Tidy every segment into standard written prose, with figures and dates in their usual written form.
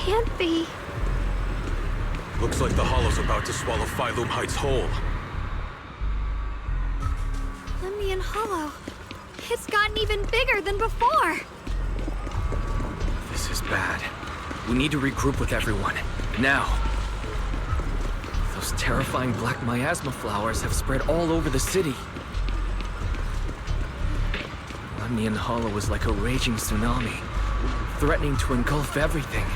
can't be. Looks like the hollow's about to swallow Phylum Heights whole. Lemnian Hollow. It's gotten even bigger than before. This is bad. We need to regroup with everyone. Now. Those terrifying black miasma flowers have spread all over the city. Lemnian Hollow is like a raging tsunami, threatening to engulf everything.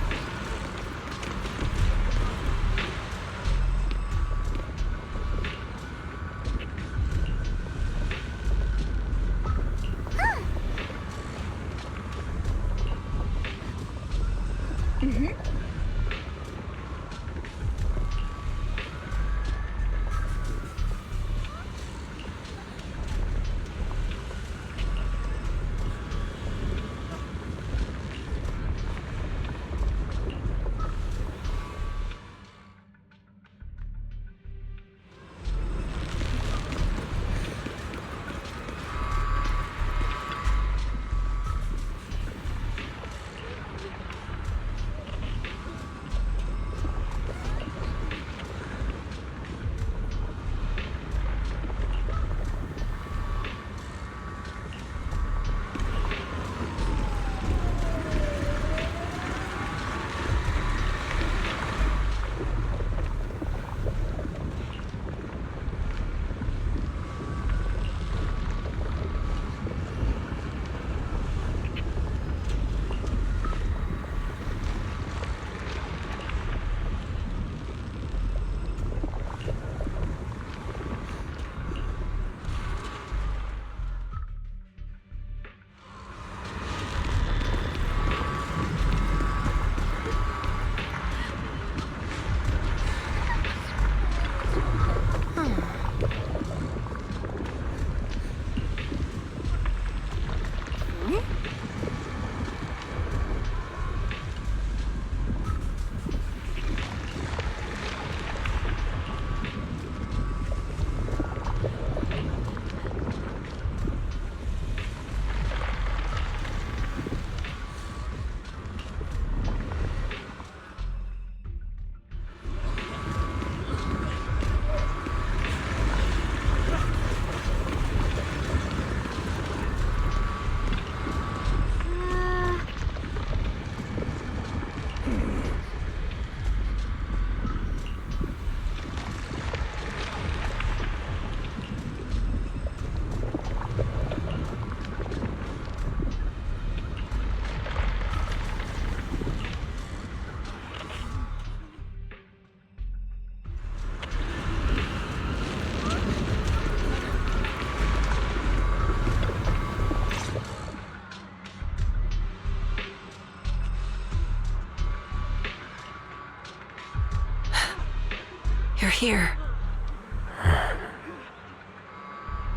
You're here.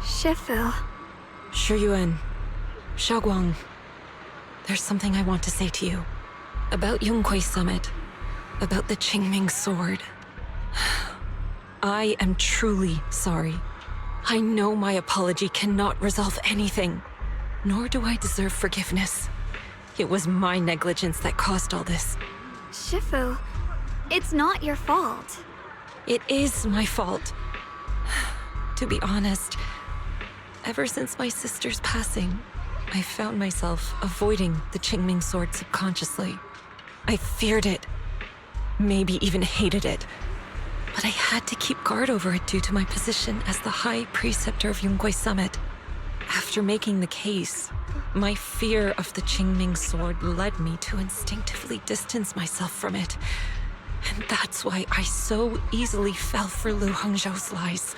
Shifu. Shiyuan. Xiaoguang. There's something I want to say to you. About Yonghui Summit. About the Qingming Sword. I am truly sorry. I know my apology cannot resolve anything. Nor do I deserve forgiveness. It was my negligence that caused all this. Shifu, it's not your fault. It is my fault. To be honest, ever since my sister's passing, I found myself avoiding the Qingming Sword subconsciously. I feared it, maybe even hated it. But I had to keep guard over it due to my position as the High Preceptor of Yonghui Summit. After making the case, my fear of the Qingming Sword led me to instinctively distance myself from it. And that's why I so easily fell for Lu Hangzhou's lies.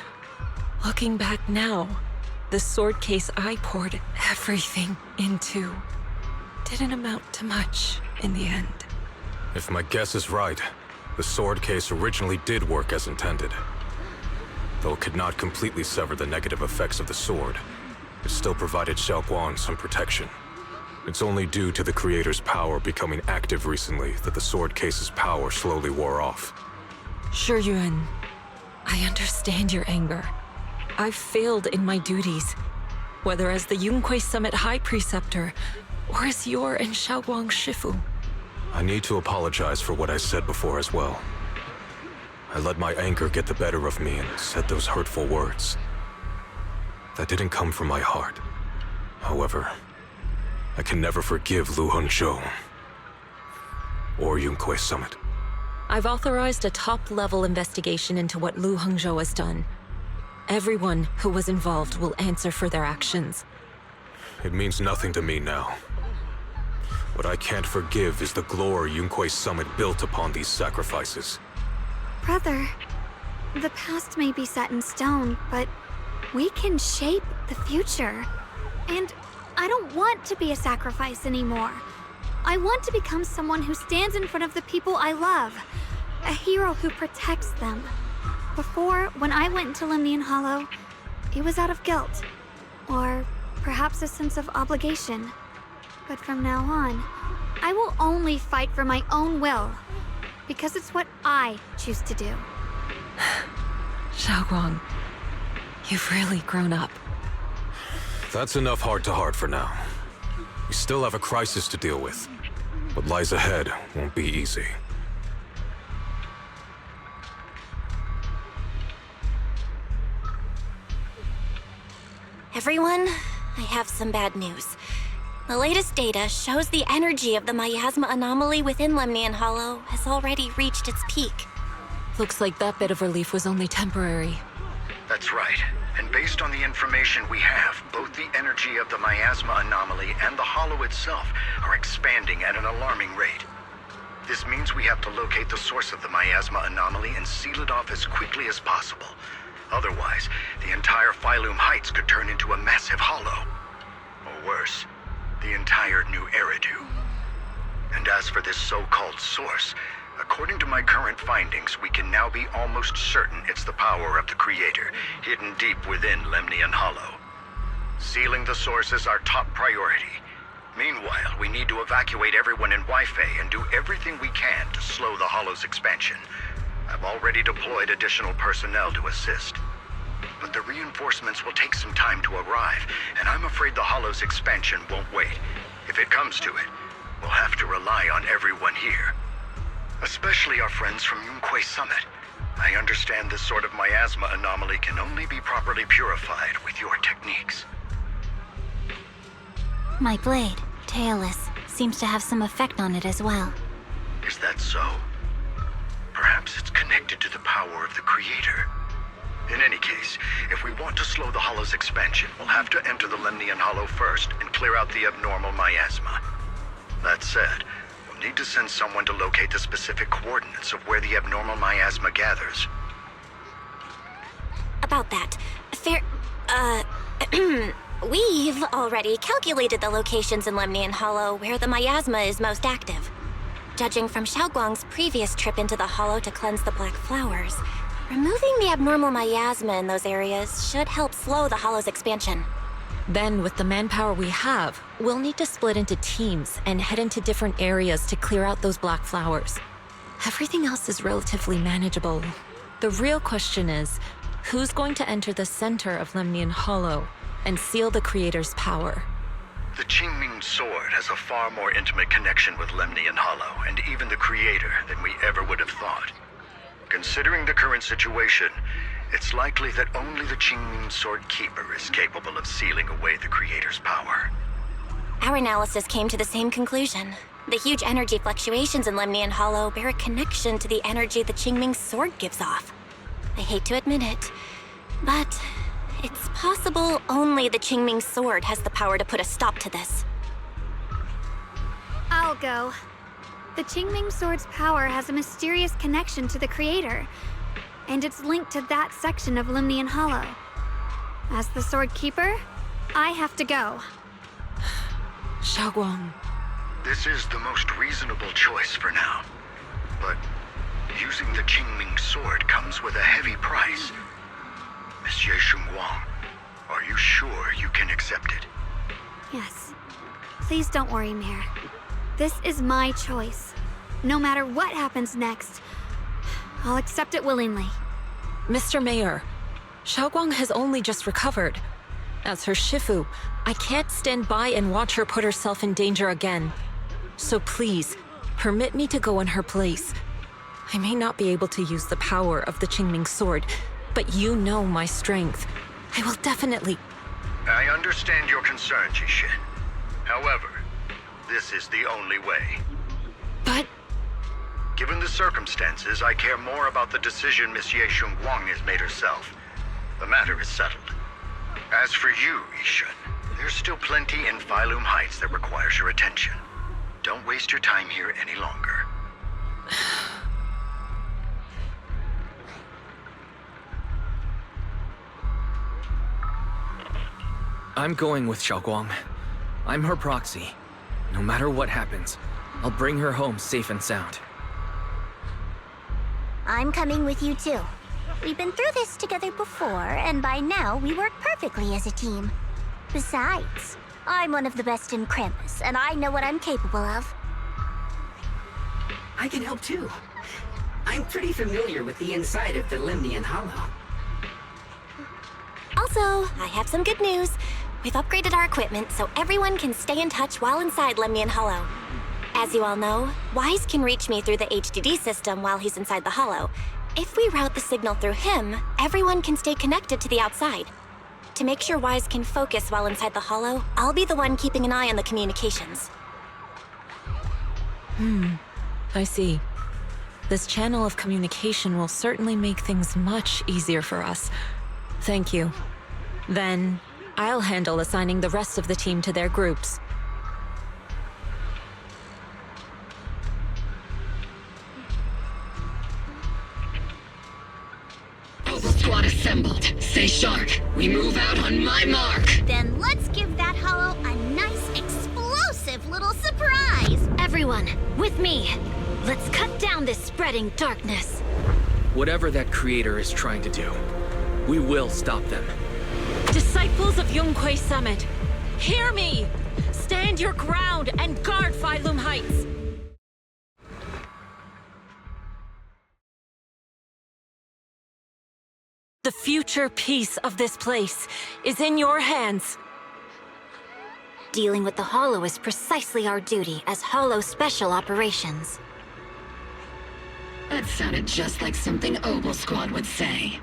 Looking back now, the sword case I poured everything into didn't amount to much in the end. If my guess is right, the sword case originally did work as intended. Though it could not completely sever the negative effects of the sword, it still provided Xiaoguang some protection. It's only due to the creator's power becoming active recently that the sword case's power slowly wore off. Shiyuan, I understand your anger. I've failed in my duties, whether as the Yonghui Summit High Preceptor or as your and Xiaoguang's Shifu. I need to apologize for what I said before as well. I let my anger get the better of me and said those hurtful words. That didn't come from my heart. However, I can never forgive Lu Hongzhou or Yunque Summit. I've authorized a top-level investigation into what Lu Hongzhou has done. Everyone who was involved will answer for their actions. It means nothing to me now. What I can't forgive is the glory Yunque Summit built upon these sacrifices. Brother, the past may be set in stone, but we can shape the future. And I don't want to be a sacrifice anymore. I want to become someone who stands in front of the people I love. A hero who protects them. Before, when I went into Lemnian Hollow, it was out of guilt. Or perhaps a sense of obligation. But from now on, I will only fight for my own will. Because it's what I choose to do. Xiaoguang, you've really grown up. That's enough heart-to-heart for now. We still have a crisis to deal with. What lies ahead won't be easy. Everyone, I have some bad news. The latest data shows the energy of the miasma anomaly within Lemnian Hollow has already reached its peak. Looks like that bit of relief was only temporary. That's right. And based on the information we have, both the energy of the miasma anomaly and the hollow itself are expanding at an alarming rate. This means we have to locate the source of the miasma anomaly and seal it off as quickly as possible. Otherwise, the entire Phylum Heights could turn into a massive hollow. Or worse, the entire New Eridu. And as for this so-called source, according to my current findings, we can now be almost certain it's the power of the Creator, hidden deep within Lemnian Hollow. Sealing the source is our top priority. Meanwhile, we need to evacuate everyone in Weifei and do everything we can to slow the Hollow's expansion. I've already deployed additional personnel to assist. But the reinforcements will take some time to arrive, and I'm afraid the Hollow's expansion won't wait. If it comes to it, we'll have to rely on everyone here. Especially our friends from Yunque Summit. I understand this sort of miasma anomaly can only be properly purified with your techniques. My blade, Tailless, seems to have some effect on it as well. Is that so? Perhaps it's connected to the power of the Creator. In any case, if we want to slow the Hollow's expansion, we'll have to enter the Lemnian Hollow first and clear out the abnormal miasma. That said, we'll need to send someone to locate the specific coordinates of where the abnormal miasma gathers. About that, we've already calculated the locations in Lemnian Hollow where the miasma is most active. Judging from Xiaoguang's previous trip into the Hollow to cleanse the Black Flowers, removing the abnormal miasma in those areas should help slow the Hollow's expansion. Then, with the manpower we have, we'll need to split into teams and head into different areas to clear out those black flowers. Everything else is relatively manageable. The real question is, who's going to enter the center of Lemnian Hollow and seal the Creator's power? The Qingming Sword has a far more intimate connection with Lemnian Hollow and even the Creator than we ever would have thought. Considering the current situation, it's likely that only the Qingming Sword Keeper is capable of sealing away the Creator's power. Our analysis came to the same conclusion. The huge energy fluctuations in Lemnian Hollow bear a connection to the energy the Qingming Sword gives off. I hate to admit it, but it's possible only the Qingming Sword has the power to put a stop to this. I'll go. The Qingming Sword's power has a mysterious connection to the Creator, and it's linked to that section of Lemnian Hollow. As the Sword Keeper, I have to go. Xiaoguang. This is the most reasonable choice for now. But using the Qingming Sword comes with a heavy price. Monsieur Xunguang, are you sure you can accept it? Yes. Please don't worry, Mayor. This is my choice. No matter what happens next, I'll accept it willingly. Mr. Mayor, Xiaoguang has only just recovered. As her Shifu, I can't stand by and watch her put herself in danger again. So please, permit me to go in her place. I may not be able to use the power of the Qingming sword, but you know my strength. I will definitely... I understand your concern, Jishin. However, this is the only way. But... Given the circumstances, I care more about the decision Miss Ye Shunguang has made herself. The matter is settled. As for you, Ishin, there's still plenty in Phylum Heights that requires your attention. Don't waste your time here any longer. I'm going with Xiaoguang. I'm her proxy. No matter what happens, I'll bring her home safe and sound. I'm coming with you too. We've been through this together before, and by now we work perfectly as a team. Besides, I'm one of the best in Krampus, and I know what I'm capable of. I can help too. I'm pretty familiar with the inside of the Lemnian Hollow. Also, I have some good news. We've upgraded our equipment so everyone can stay in touch while inside Lemnian Hollow. As you all know, Wise can reach me through the HDD system while he's inside the Hollow. If we route the signal through him, everyone can stay connected to the outside. To make sure Wise can focus while inside the Hollow, I'll be the one keeping an eye on the communications. I see. This channel of communication will certainly make things much easier for us. Thank you. Then, I'll handle assigning the rest of the team to their groups. Squad assembled. Stay sharp. We move out on my mark. Then let's give that hollow a nice, explosive little surprise! Everyone, with me. Let's cut down this spreading darkness. Whatever that creator is trying to do, we will stop them. Disciples of Yonghui Summit, hear me! Stand your ground and guard Phylum Heights! The future peace of this place is in your hands. Dealing with the Hollow is precisely our duty as Hollow Special Operations. That sounded just like something Obel Squad would say.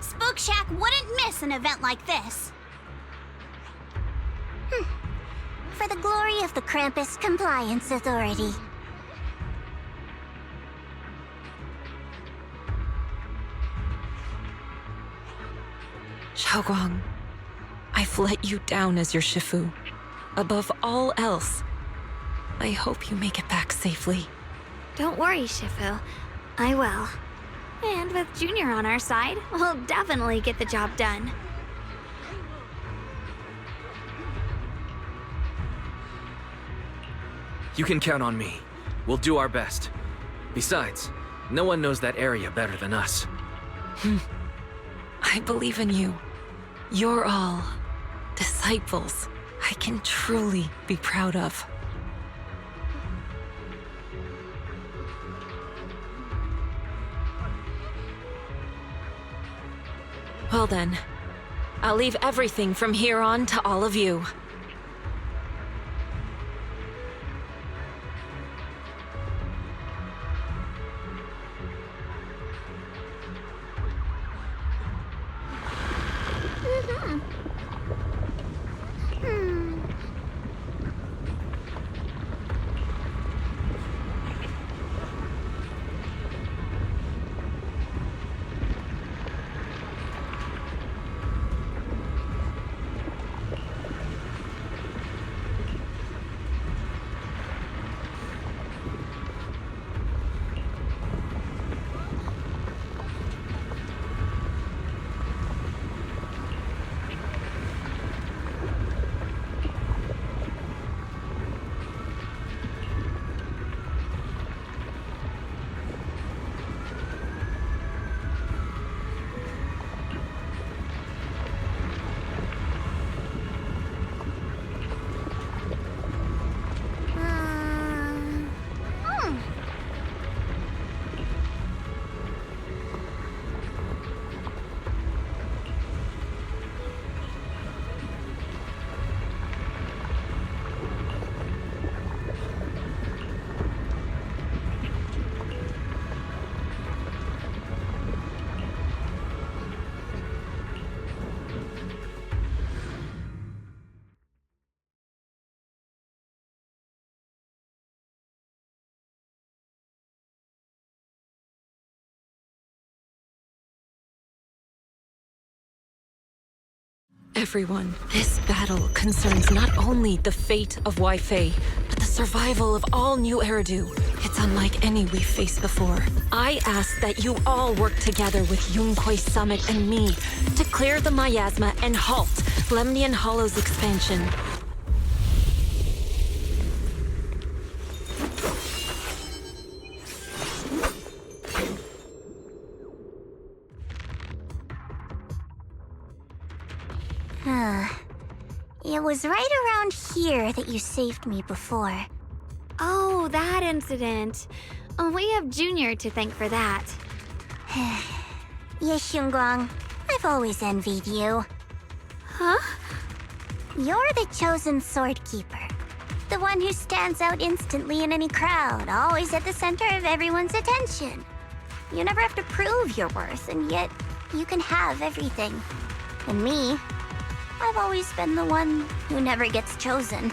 Spook Shack wouldn't miss an event like this. For the glory of the Krampus Compliance Authority. Xiaoguang, I've let you down as your Shifu. Above all else, I hope you make it back safely. Don't worry, Shifu. I will. And with Junior on our side, we'll definitely get the job done. You can count on me. We'll do our best. Besides, no one knows that area better than us. I believe in you. You're all disciples I can truly be proud of. Well then, I'll leave everything from here on to all of you. Everyone, this battle concerns not only the fate of Wai-Fei, but the survival of all New Eridu. It's unlike any we've faced before. I ask that you all work together with Yunquei Summit and me to clear the miasma and halt Lemnian Hollow's expansion. It was right around here that you saved me before. Oh, that incident. Oh, we have Junior to thank for that. Yes, Xinguang. I've always envied you. Huh? You're the chosen sword keeper. The one who stands out instantly in any crowd, always at the center of everyone's attention. You never have to prove your worth, and yet you can have everything. And me, I've always been the one who never gets chosen.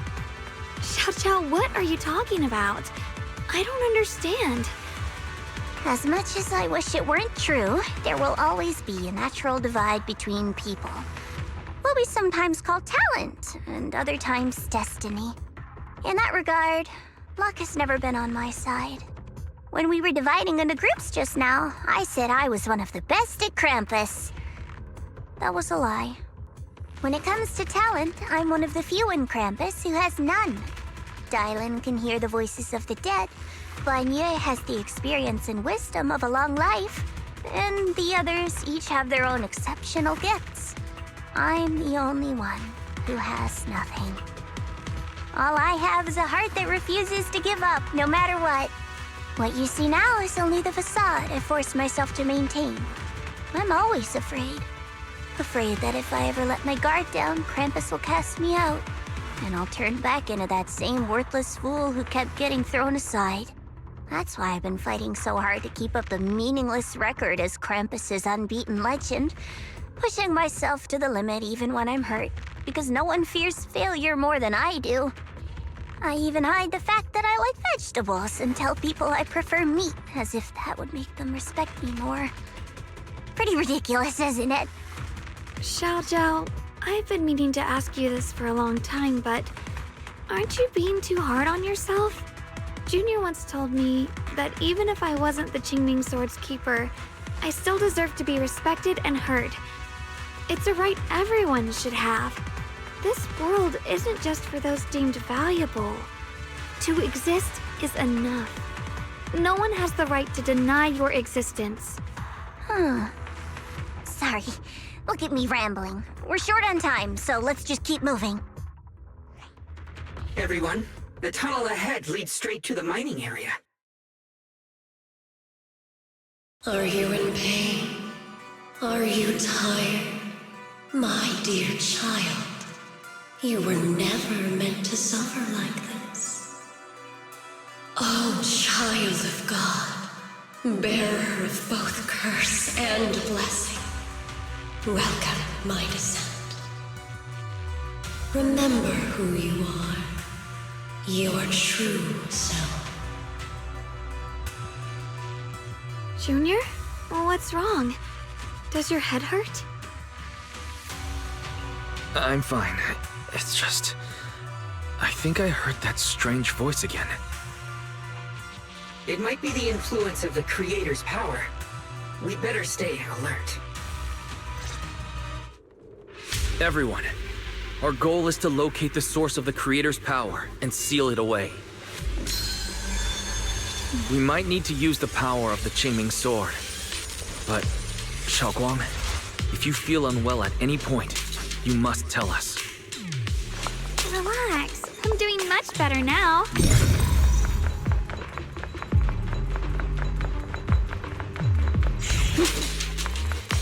Xiao, what are you talking about? I don't understand. As much as I wish it weren't true, there will always be a natural divide between people. What we sometimes call talent, and other times destiny. In that regard, luck has never been on my side. When we were dividing into groups just now, I said I was one of the best at Krampus. That was a lie. When it comes to talent, I'm one of the few in Krampus who has none. Dylan can hear the voices of the dead, Banya has the experience and wisdom of a long life, and the others each have their own exceptional gifts. I'm the only one who has nothing. All I have is a heart that refuses to give up, no matter what. What you see now is only the facade I forced myself to maintain. I'm always afraid. Afraid that if I ever let my guard down, Krampus will cast me out, and I'll turn back into that same worthless fool who kept getting thrown aside. That's why I've been fighting so hard to keep up the meaningless record as Krampus's unbeaten legend, pushing myself to the limit even when I'm hurt, because no one fears failure more than I do. I even hide the fact that I like vegetables and tell people I prefer meat, as if that would make them respect me more. Pretty ridiculous, isn't it? Xiao, I've been meaning to ask you this for a long time, but aren't you being too hard on yourself? Junior once told me that even if I wasn't the Qingming Sword's keeper, I still deserve to be respected and heard. It's a right everyone should have. This world isn't just for those deemed valuable. To exist is enough. No one has the right to deny your existence. Sorry. Look at me rambling. We're short on time, so let's just keep moving. Everyone, the tunnel ahead leads straight to the mining area. Are you in pain? Are you tired? My dear child, you were never meant to suffer like this. Oh, child of God, bearer of both curse and blessing. Welcome, my descent. Remember who you are, your true self. Junior? Well, what's wrong? Does your head hurt? I'm fine. It's just... I think I heard that strange voice again. It might be the influence of the Creator's power. We'd better stay alert. Everyone, our goal is to locate the source of the Creator's power and seal it away. We might need to use the power of the Qingming Sword. But, Xiaoguang, if you feel unwell at any point, you must tell us. Relax. I'm doing much better now.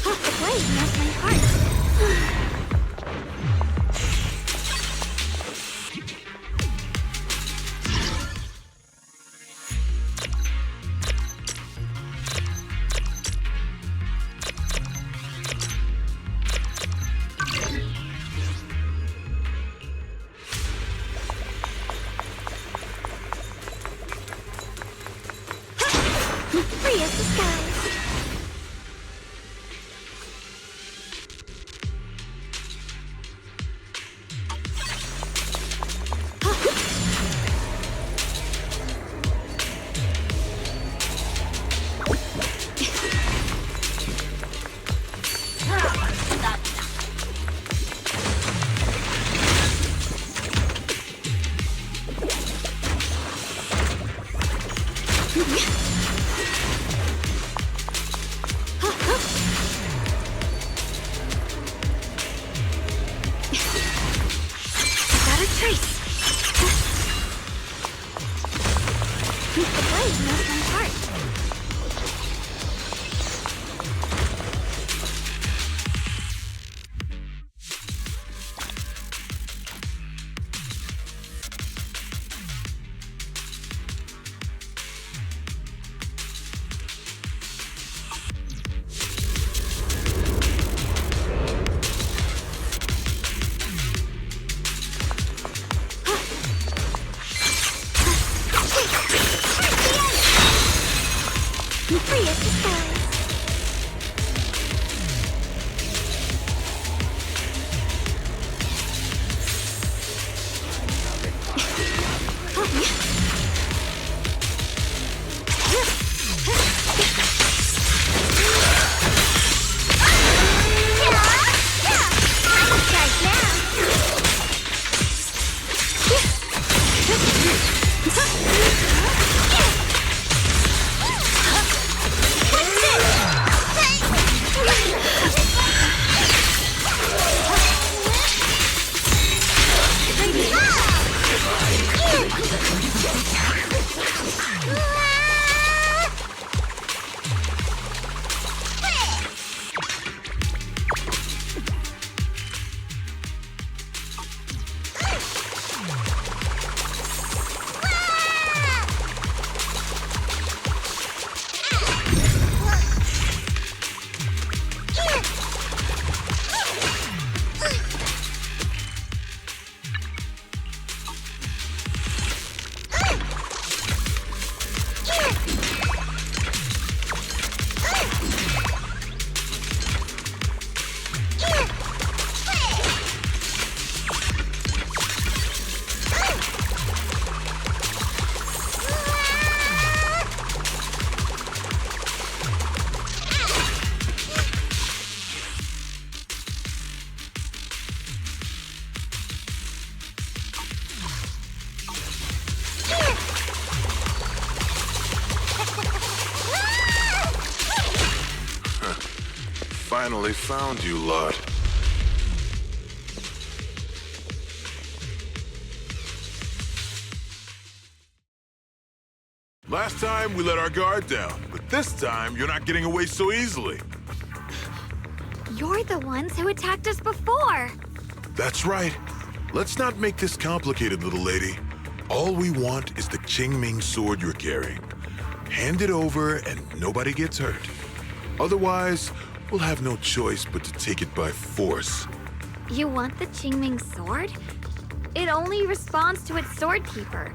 The blade has my heart. Free as the skies. Got a trace. The blade knows my heart. Free as the stars. Finally found you, lot. Last time, we let our guard down, but this time, you're not getting away so easily. You're the ones who attacked us before. That's right. Let's not make this complicated, little lady. All we want is the Qingming sword you're carrying. Hand it over and nobody gets hurt. Otherwise, we'll have no choice but to take it by force. You want the Qingming sword? It only responds to its sword keeper.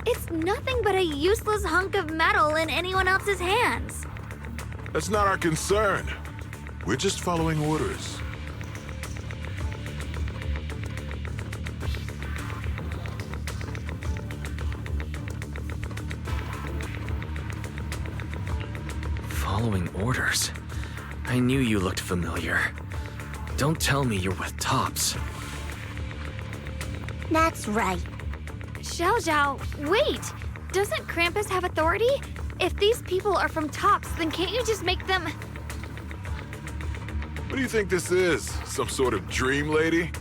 It's nothing but a useless hunk of metal in anyone else's hands. That's not our concern. We're just following orders. Following orders? I knew you looked familiar. Don't tell me you're with Tops. That's right. Xiao Zhao, wait! Doesn't Krampus have authority? If these people are from Tops, then can't you just make them... What do you think this is? Some sort of dream lady?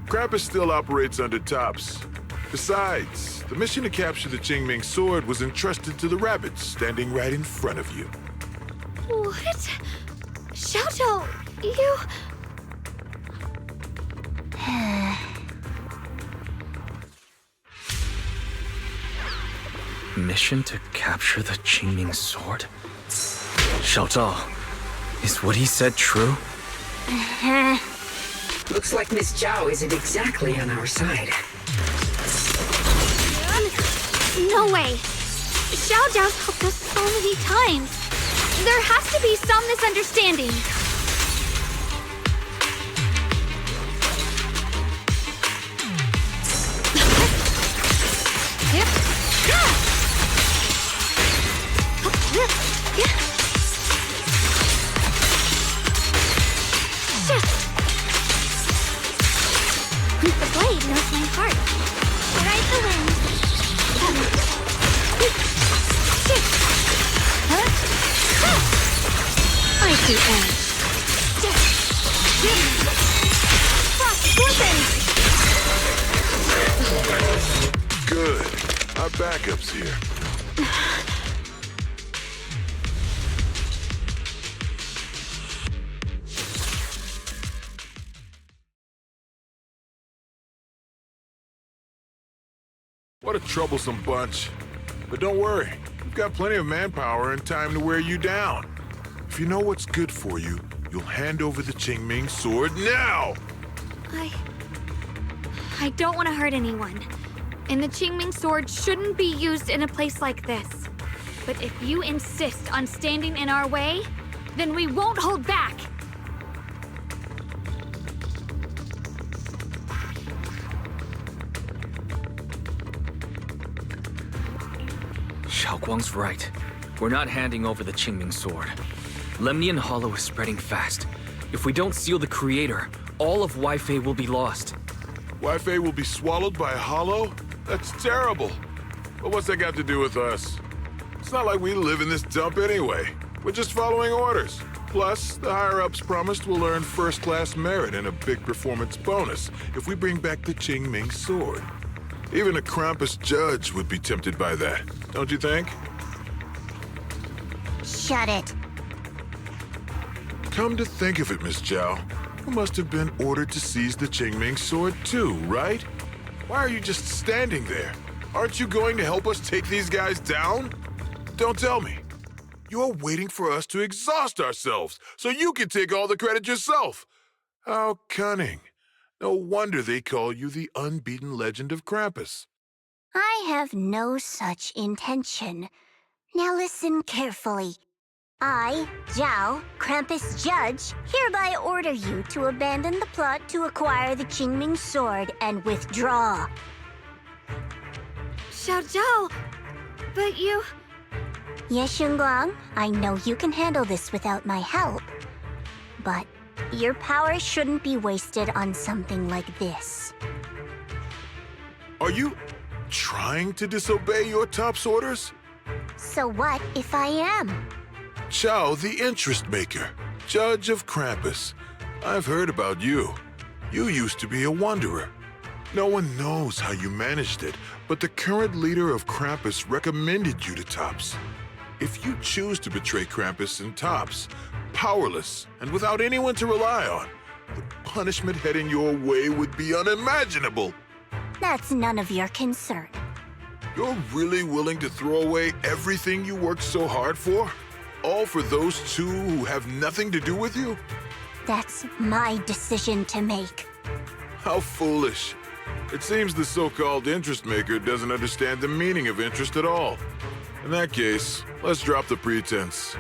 Krampus still operates under Tops. Besides, the mission to capture the Qingming sword was entrusted to the rabbits standing right in front of you. What? Xiao Zhao, you... Mission to capture the Qingming sword? Xiao Zhao, is what he said true? Looks like Miss Zhao isn't exactly on our side. No way! Xiao Zhao's helped us so many times. There has to be some misunderstanding. The blade knows my heart. Ride the wind. the edge. Frost weapons! Good. Our backup's here. What a troublesome bunch. But don't worry, we've got plenty of manpower and time to wear you down. If you know what's good for you, you'll hand over the Qingming sword now! I don't want to hurt anyone. And the Qingming sword shouldn't be used in a place like this. But if you insist on standing in our way, then we won't hold back! Xiaoguang's right. We're not handing over the Qingming sword. Lemnian Hollow is spreading fast. If we don't seal the Creator, all of Weifei will be lost. Weifei will be swallowed by a hollow? That's terrible. But what's that got to do with us? It's not like we live in this dump anyway. We're just following orders. Plus, the higher-ups promised we'll earn first-class merit and a big performance bonus if we bring back the Qingming sword. Even a Krampus judge would be tempted by that, don't you think? Shut it. Come to think of it, Miss Zhao, you must have been ordered to seize the Qingming sword too, right? Why are you just standing there? Aren't you going to help us take these guys down? Don't tell me. You're waiting for us to exhaust ourselves so you can take all the credit yourself. How cunning. No wonder they call you the unbeaten legend of Krampus. I have no such intention. Now listen carefully. I, Zhao, Krampus Judge, hereby order you to abandon the plot to acquire the Qingming sword and withdraw. Xiao Zhao, but you... Ye Xingguang, I know you can handle this without my help. But your power shouldn't be wasted on something like this. Are you trying to disobey your top's orders? So what if I am? Zhao, the interest maker, judge of Krampus. I've heard about you. You used to be a wanderer. No one knows how you managed it, but the current leader of Krampus recommended you to Tops. If you choose to betray Krampus and Tops, powerless and without anyone to rely on, the punishment heading your way would be unimaginable. That's none of your concern. You're really willing to throw away everything you worked so hard for? All for those two who have nothing to do with you? That's my decision to make. How foolish. It seems the so-called interest maker doesn't understand the meaning of interest at all. In that case, let's drop the pretense.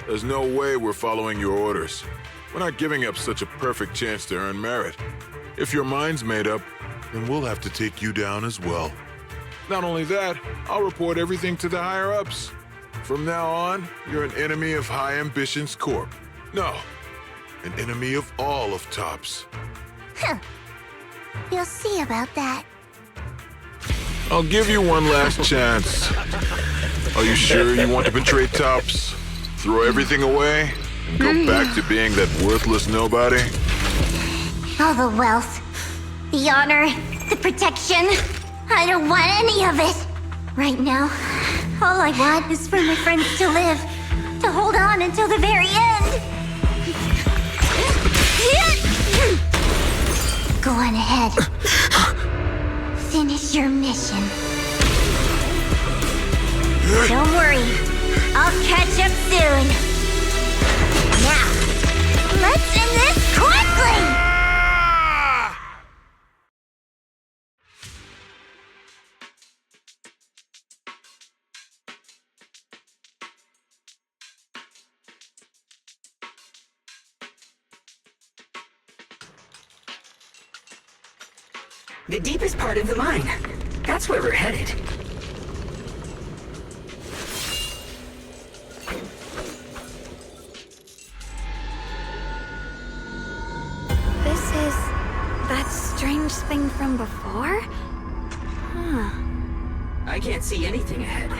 There's no way we're following your orders. We're not giving up such a perfect chance to earn merit. If your mind's made up, then we'll have to take you down as well. Not only that, I'll report everything to the higher-ups. From now on, you're an enemy of High Ambitions Corp. No, an enemy of all of Tops. Huh. You'll see about that. I'll give you one last chance. Are you sure you want to betray Tops? Throw everything away and go back to being that worthless nobody? All the wealth, the honor, the protection. I don't want any of it. Right now, all I want is for my friends to live, to hold on until the very end. Go on ahead. Finish your mission. Don't worry, I'll catch up soon. Now, let's end this quickly! The deepest part of the mine. That's where we're headed. This is that strange thing from before? Huh. I can't see anything ahead.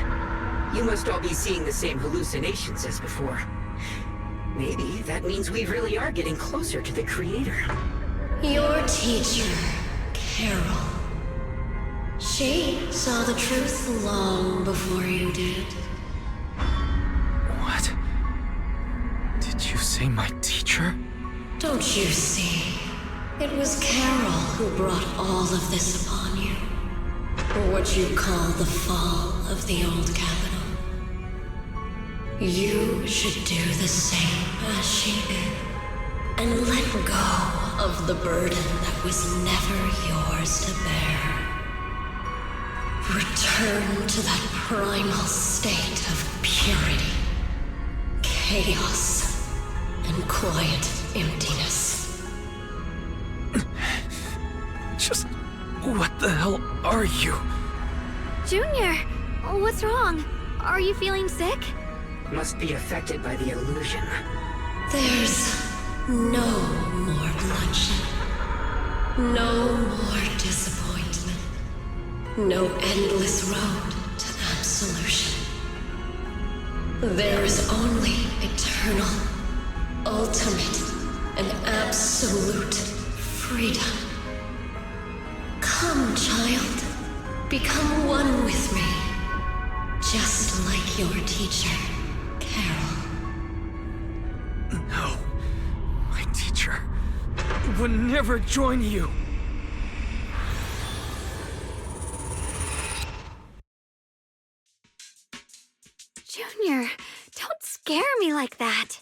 You must all be seeing the same hallucinations as before. Maybe that means we really are getting closer to the Creator. Your teacher, Carol. She saw the truth long before you did. What? Did you say my teacher? Don't you see? It was Carol who brought all of this upon you. Or what you call the fall of the old capital. You should do the same as she did. And let go of the burden that was never yours to bear. Return to that primal state of purity, chaos, and quiet emptiness. Just what the hell are you? Junior, what's wrong? Are you feeling sick? Must be affected by the illusion. There's no more bloodshed. No more disappointment. No endless road to absolution. There is only eternal, ultimate, and absolute freedom. Come, child. Become one with me. Just like your teacher, Carol. No. My teacher would never join you. Junior, don't scare me like that.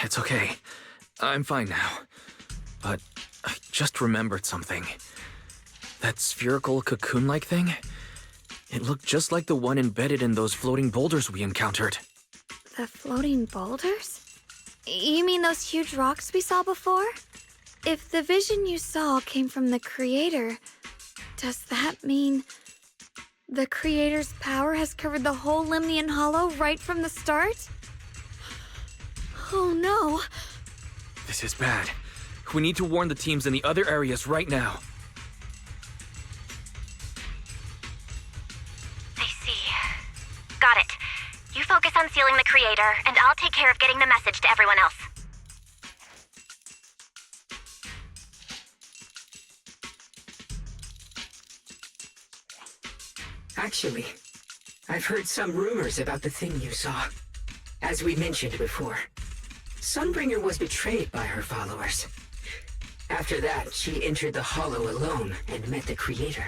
It's okay. I'm fine now. But I just remembered something. That spherical cocoon-like thing? It looked just like the one embedded in those floating boulders we encountered. The floating boulders? You mean those huge rocks we saw before? If the vision you saw came from the Creator, does that mean the Creator's power has covered the whole Limnian Hollow right from the start? Oh no. This is bad. We need to warn the teams in the other areas right now. I see. Got it. You focus on sealing the Creator, and I'll take care of getting the message to everyone else. Actually, I've heard some rumors about the thing you saw. As we mentioned before, Sunbringer was betrayed by her followers. After that, she entered the Hollow alone and met the Creator.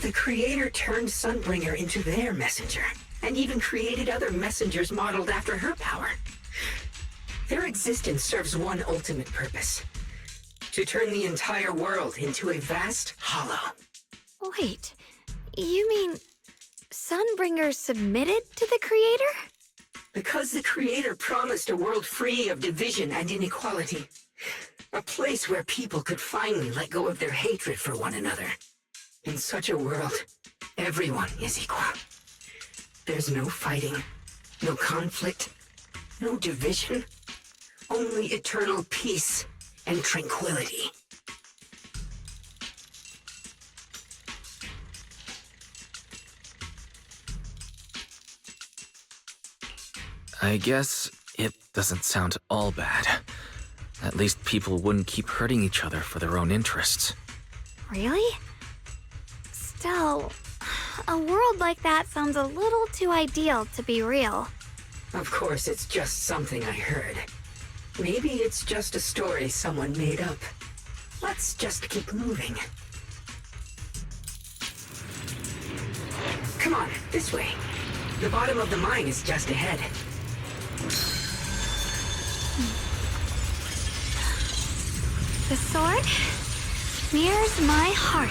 The Creator turned Sunbringer into their messenger, and even created other messengers modeled after her power. Their existence serves one ultimate purpose: to turn the entire world into a vast hollow. Wait, you mean Sunbringer submitted to the Creator? Because the Creator promised a world free of division and inequality. A place where people could finally let go of their hatred for one another. In such a world, everyone is equal. There's no fighting, no conflict, no division. Only eternal peace and tranquility. I guess it doesn't sound all bad. At least people wouldn't keep hurting each other for their own interests. Really? Still, a world like that sounds a little too ideal to be real. Of course, it's just something I heard. Maybe it's just a story someone made up. Let's just keep moving. Come on, this way. The bottom of the mine is just ahead. The sword mirrors my heart.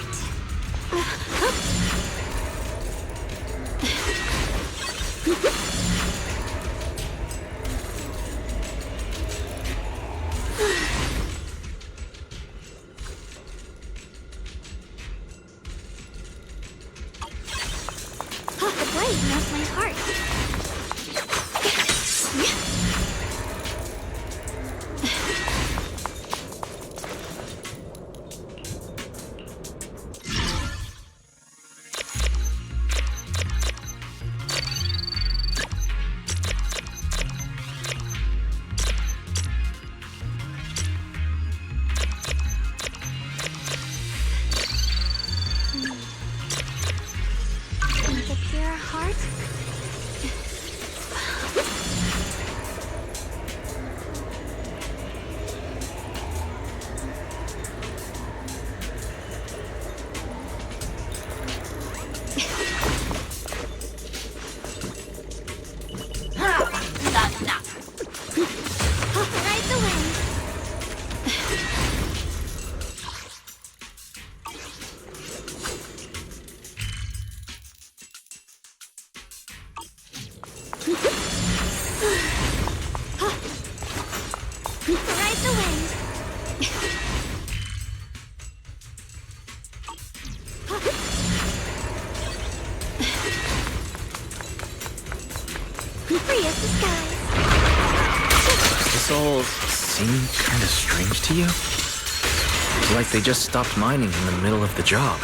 The blade knows my heart. ride the wind. Free as the skies. Does this all seem kind of strange to you? Like they just stopped mining in the middle of the job.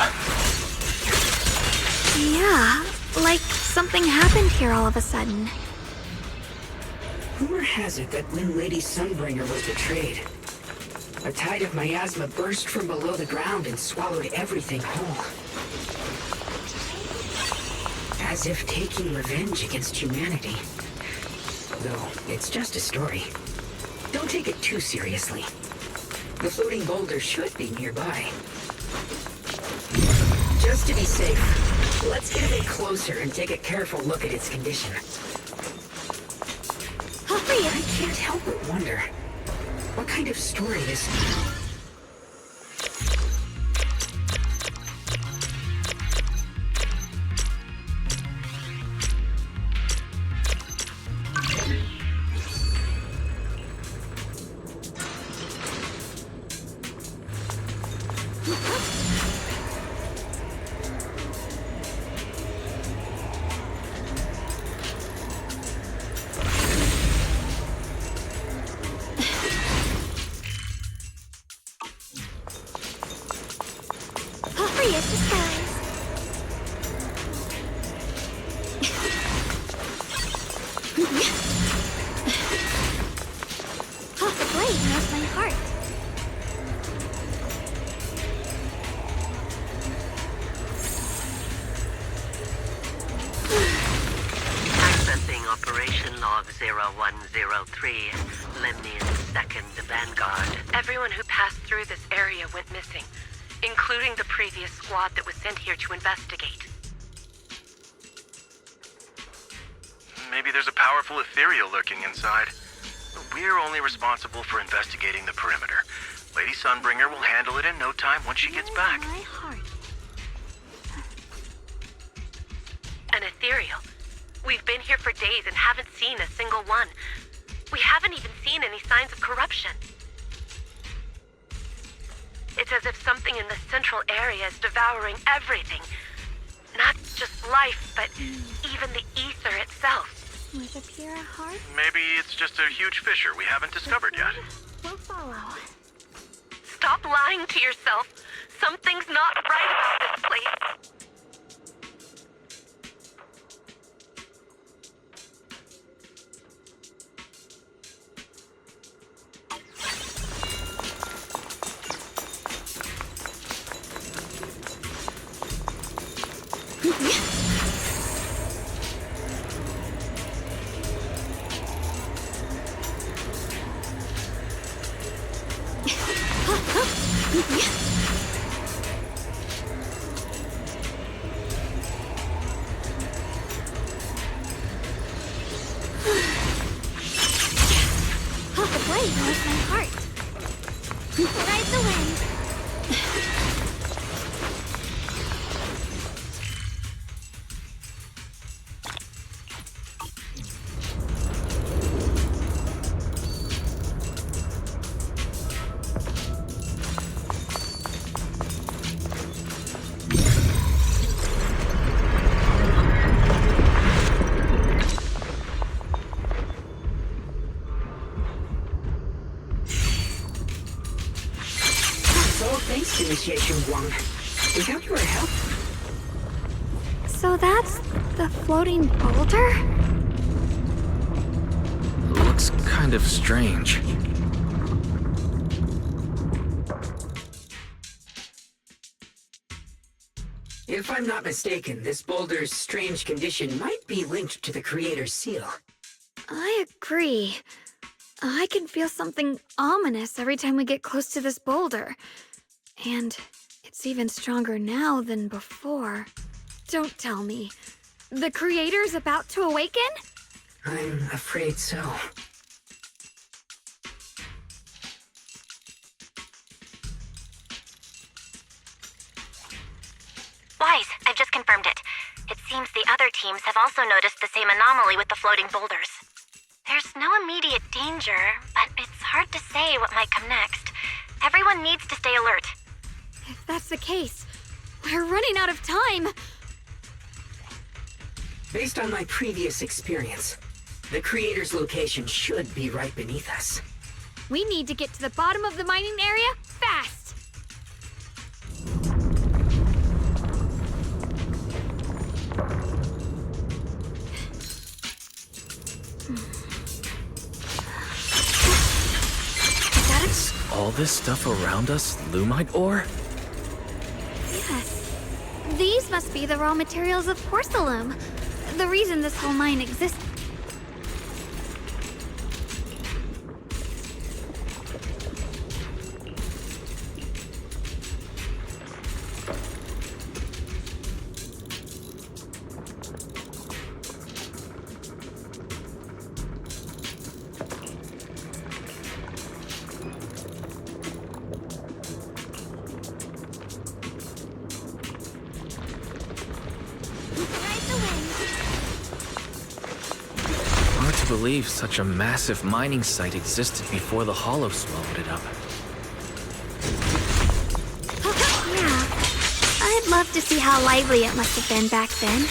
Yeah, like something happened here all of a sudden. Rumor has it that when Lady Sunbringer was betrayed, a tide of miasma burst from below the ground and swallowed everything whole. As if taking revenge against humanity. Though, it's just a story. Don't take it too seriously. The floating boulder should be nearby. Just to be safe, let's get a bit closer and take a careful look at its condition. I can't help but wonder, what kind of story this is? Free as the skies. The blade knows my heart. Accessing Operation Log 0103, Lemnian 2nd Vanguard. Everyone who passed through this area went missing, including the previous squad that was sent here to investigate. Maybe there's a powerful ethereal lurking inside. We're only responsible for investigating the perimeter. Lady Sunbringer will handle it in no time once she gets back. My heart. An ethereal. We've been here for days and haven't seen a single one. We haven't even seen any signs of corruption. It's as if something in the central area is devouring everything. Not just life, but even the ether itself. With a pure heart, Maybe it's just a huge fissure we haven't discovered yet. we'll follow. Stop lying to yourself. Something's not right about this place. The blade knows my heart. Ride the wind. Thanks, Initiation 1. Without your help, So that's the floating boulder? Looks kind of strange. if I'm not mistaken, this boulder's strange condition might be linked to the Creator's seal. I agree. I can feel something ominous every time we get close to this boulder. And it's even stronger now than before. Don't tell me. The Creator's about to awaken? I'm afraid so. Wise, I've just confirmed it. It seems the other teams have also noticed the same anomaly with the floating boulders. There's no immediate danger, but it's hard to say what might come next. Everyone needs to stay alert. If that's the case, we're running out of time. Based on my previous experience, the creator's location should be right beneath us. We need to get to the bottom of the mining area fast. Is that it? All this stuff around us, Lumite ore? Yes. These must be the raw materials of porcelain. The reason this whole mine exists. Hard to believe such a massive mining site existed before the Hollow swallowed it up. Yeah. I'd love to see how lively it must have been back then.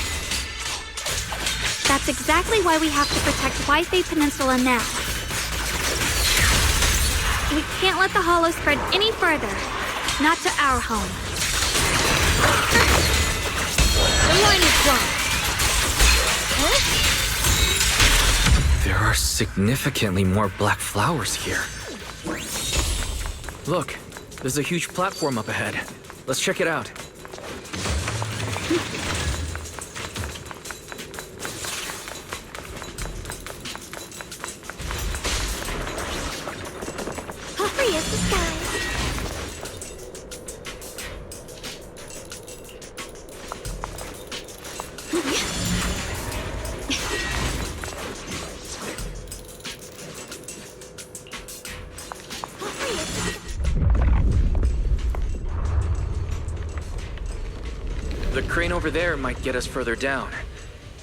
That's exactly why we have to protect Wi-Fi Peninsula now. We can't let the Hollow spread any further. Not to our home. The line is drawn. There are significantly more black flowers here. Look, there's a huge platform up ahead. Let's check it out. Free as the sky. The crane over there might get us further down,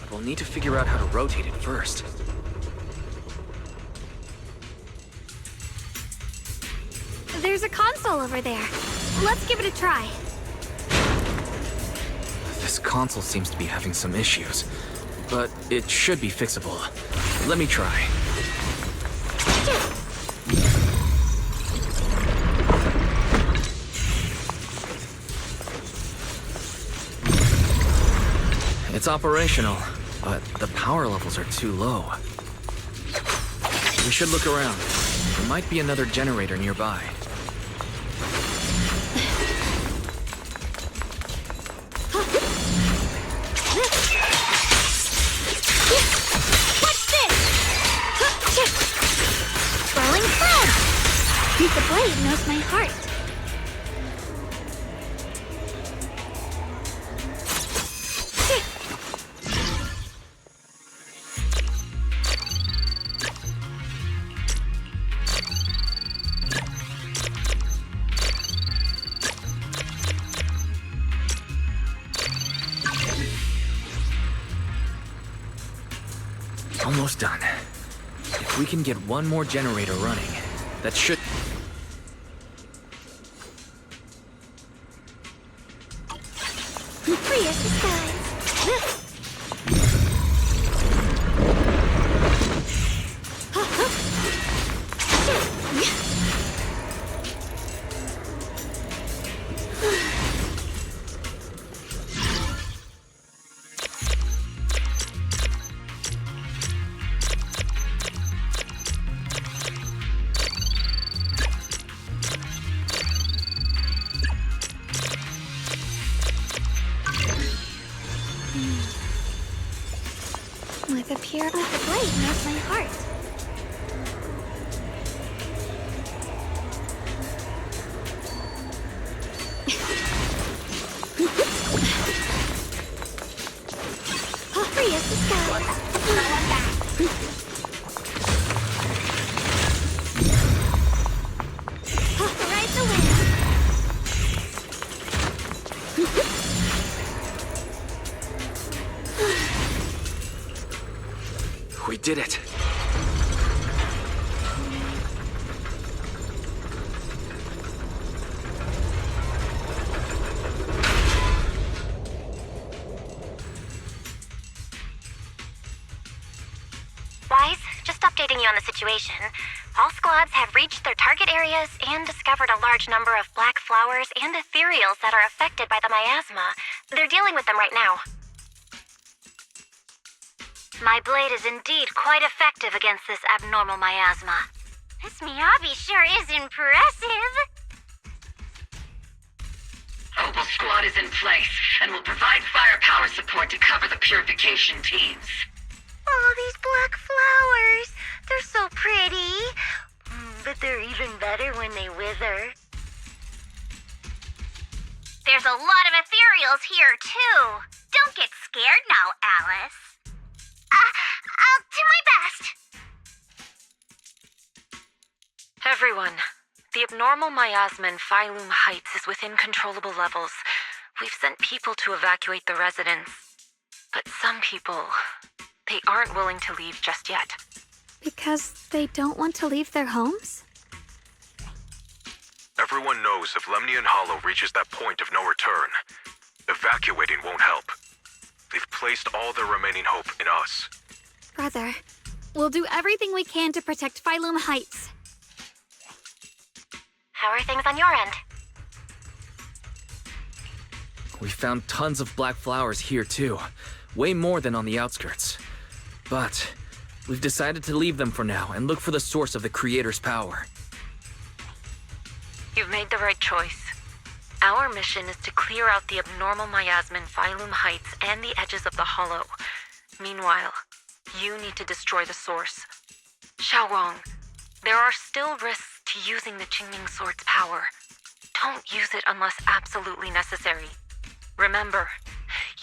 but we'll need to figure out how to rotate it first. There's a console over there. Let's give it a try. This console seems to be having some issues, but it should be fixable. Let me try. It's operational, but the power levels are too low. We should look around. There might be another generator nearby. What's this? Swirling thread! The blade knows my heart. Almost done. If we can get one more generator running, that should... Free as the skies. With the blade knows my heart. Free as the sky. Ride the wind. We did it. updating you on the situation. All squads have reached their target areas and discovered a large number of black flowers and ethereals that are affected by the miasma. They're dealing with them right now. My blade is indeed quite effective against this abnormal miasma. This Miyabi sure is impressive. Opal Squad is in place and will provide firepower support to cover the purification teams. Oh, these black flowers. They're so pretty. But they're even better when they wither. There's a lot of ethereals here, too. Don't get scared now, Alice. I'll do my best. Everyone, the abnormal miasma in Phylum Heights is within controllable levels. We've sent people to evacuate the residents. But some people, they aren't willing to leave just yet. Because they don't want to leave their homes? Everyone knows if Lemnian Hollow reaches that point of no return, evacuating won't help. They've placed all their remaining hope in us. Brother, we'll do everything we can to protect Phylum Heights. How are things on your end? We found tons of black flowers here too. Way more than on the outskirts. But we've decided to leave them for now and look for the source of the Creator's power. You've made the right choice. Our mission is to clear out the abnormal miasma in Phylum Heights and the edges of the Hollow. Meanwhile, you need to destroy the source. Xiaowang, there are still risks to using the Qingming Sword's power. Don't use it unless absolutely necessary. Remember,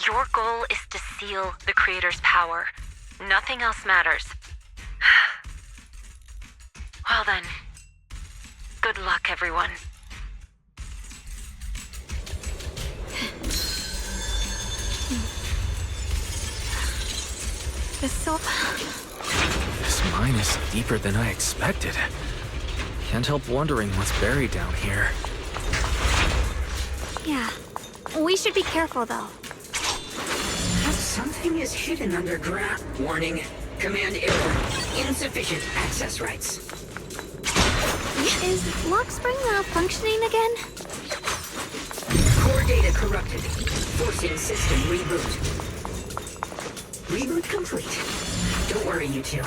your goal is to seal the Creator's power. Nothing else matters. Well then, good luck, everyone. This mine is deeper than I expected. Can't help wondering what's buried down here. Yeah, we should be careful though. Something is hidden underground. Warning. Command error. Insufficient access rights. Is Lockspring malfunctioning again? Core data corrupted. Forcing system reboot. Reboot complete. Don't worry, you two.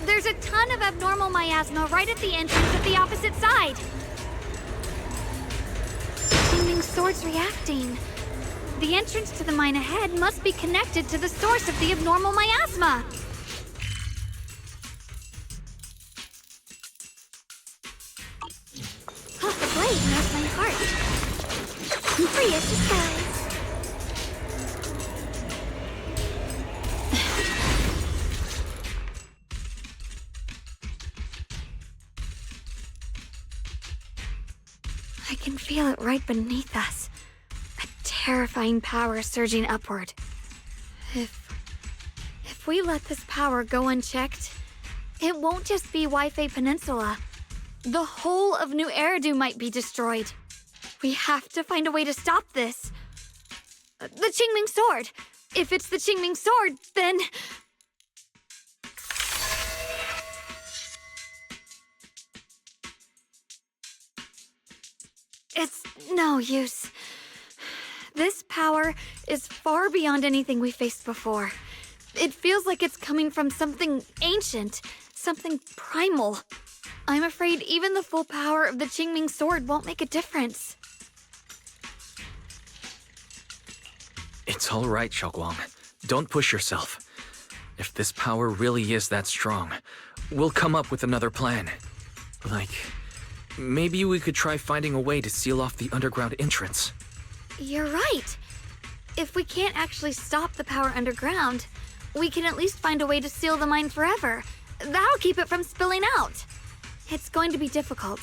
There's a ton of abnormal miasma right at the entrance of the opposite side. Qingming Sword's reacting. The entrance to the mine ahead must be connected to the source of the abnormal miasma. Oh, the blade knows my heart. Free as disguise. I can feel it right beneath us. A terrifying power surging upward. If we let this power go unchecked, it won't just be Waifei Peninsula. The whole of New Eridu might be destroyed. We have to find a way to stop this. The Qingming Sword. If it's the Qingming Sword, then... It's no use. This power is far beyond anything we faced before. It feels like it's coming from something ancient, something primal. I'm afraid even the full power of the Qingming Sword won't make a difference. It's all right, Xiaoguang. Don't push yourself. If this power really is that strong, we'll come up with another plan. Like, maybe we could try finding a way to seal off the underground entrance. You're right. If we can't actually stop the power underground, we can at least find a way to seal the mine forever. That'll keep it from spilling out. It's going to be difficult,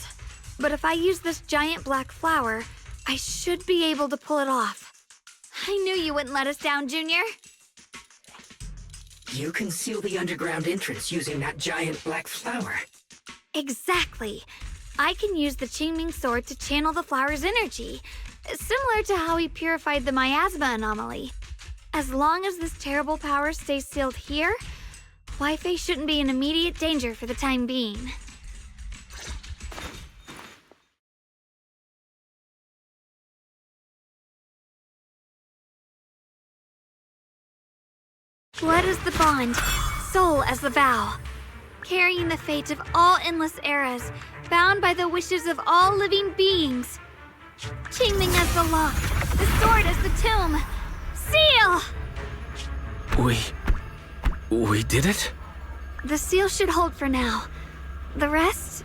but if I use this giant black flower, I should be able to pull it off. I knew you wouldn't let us down, Junior. You can seal the underground entrance using that giant black flower. Exactly. I can use the Qingming sword to channel the flower's energy, similar to how he purified the miasma anomaly. As long as this terrible power stays sealed here, Wi-Fi shouldn't be in immediate danger for the time being. Blood is the bond, soul as the vow. Carrying the fate of all endless eras, bound by the wishes of all living beings. Qingming as the lock, the sword as the tomb. Seal! We did it? The seal should hold for now. The rest,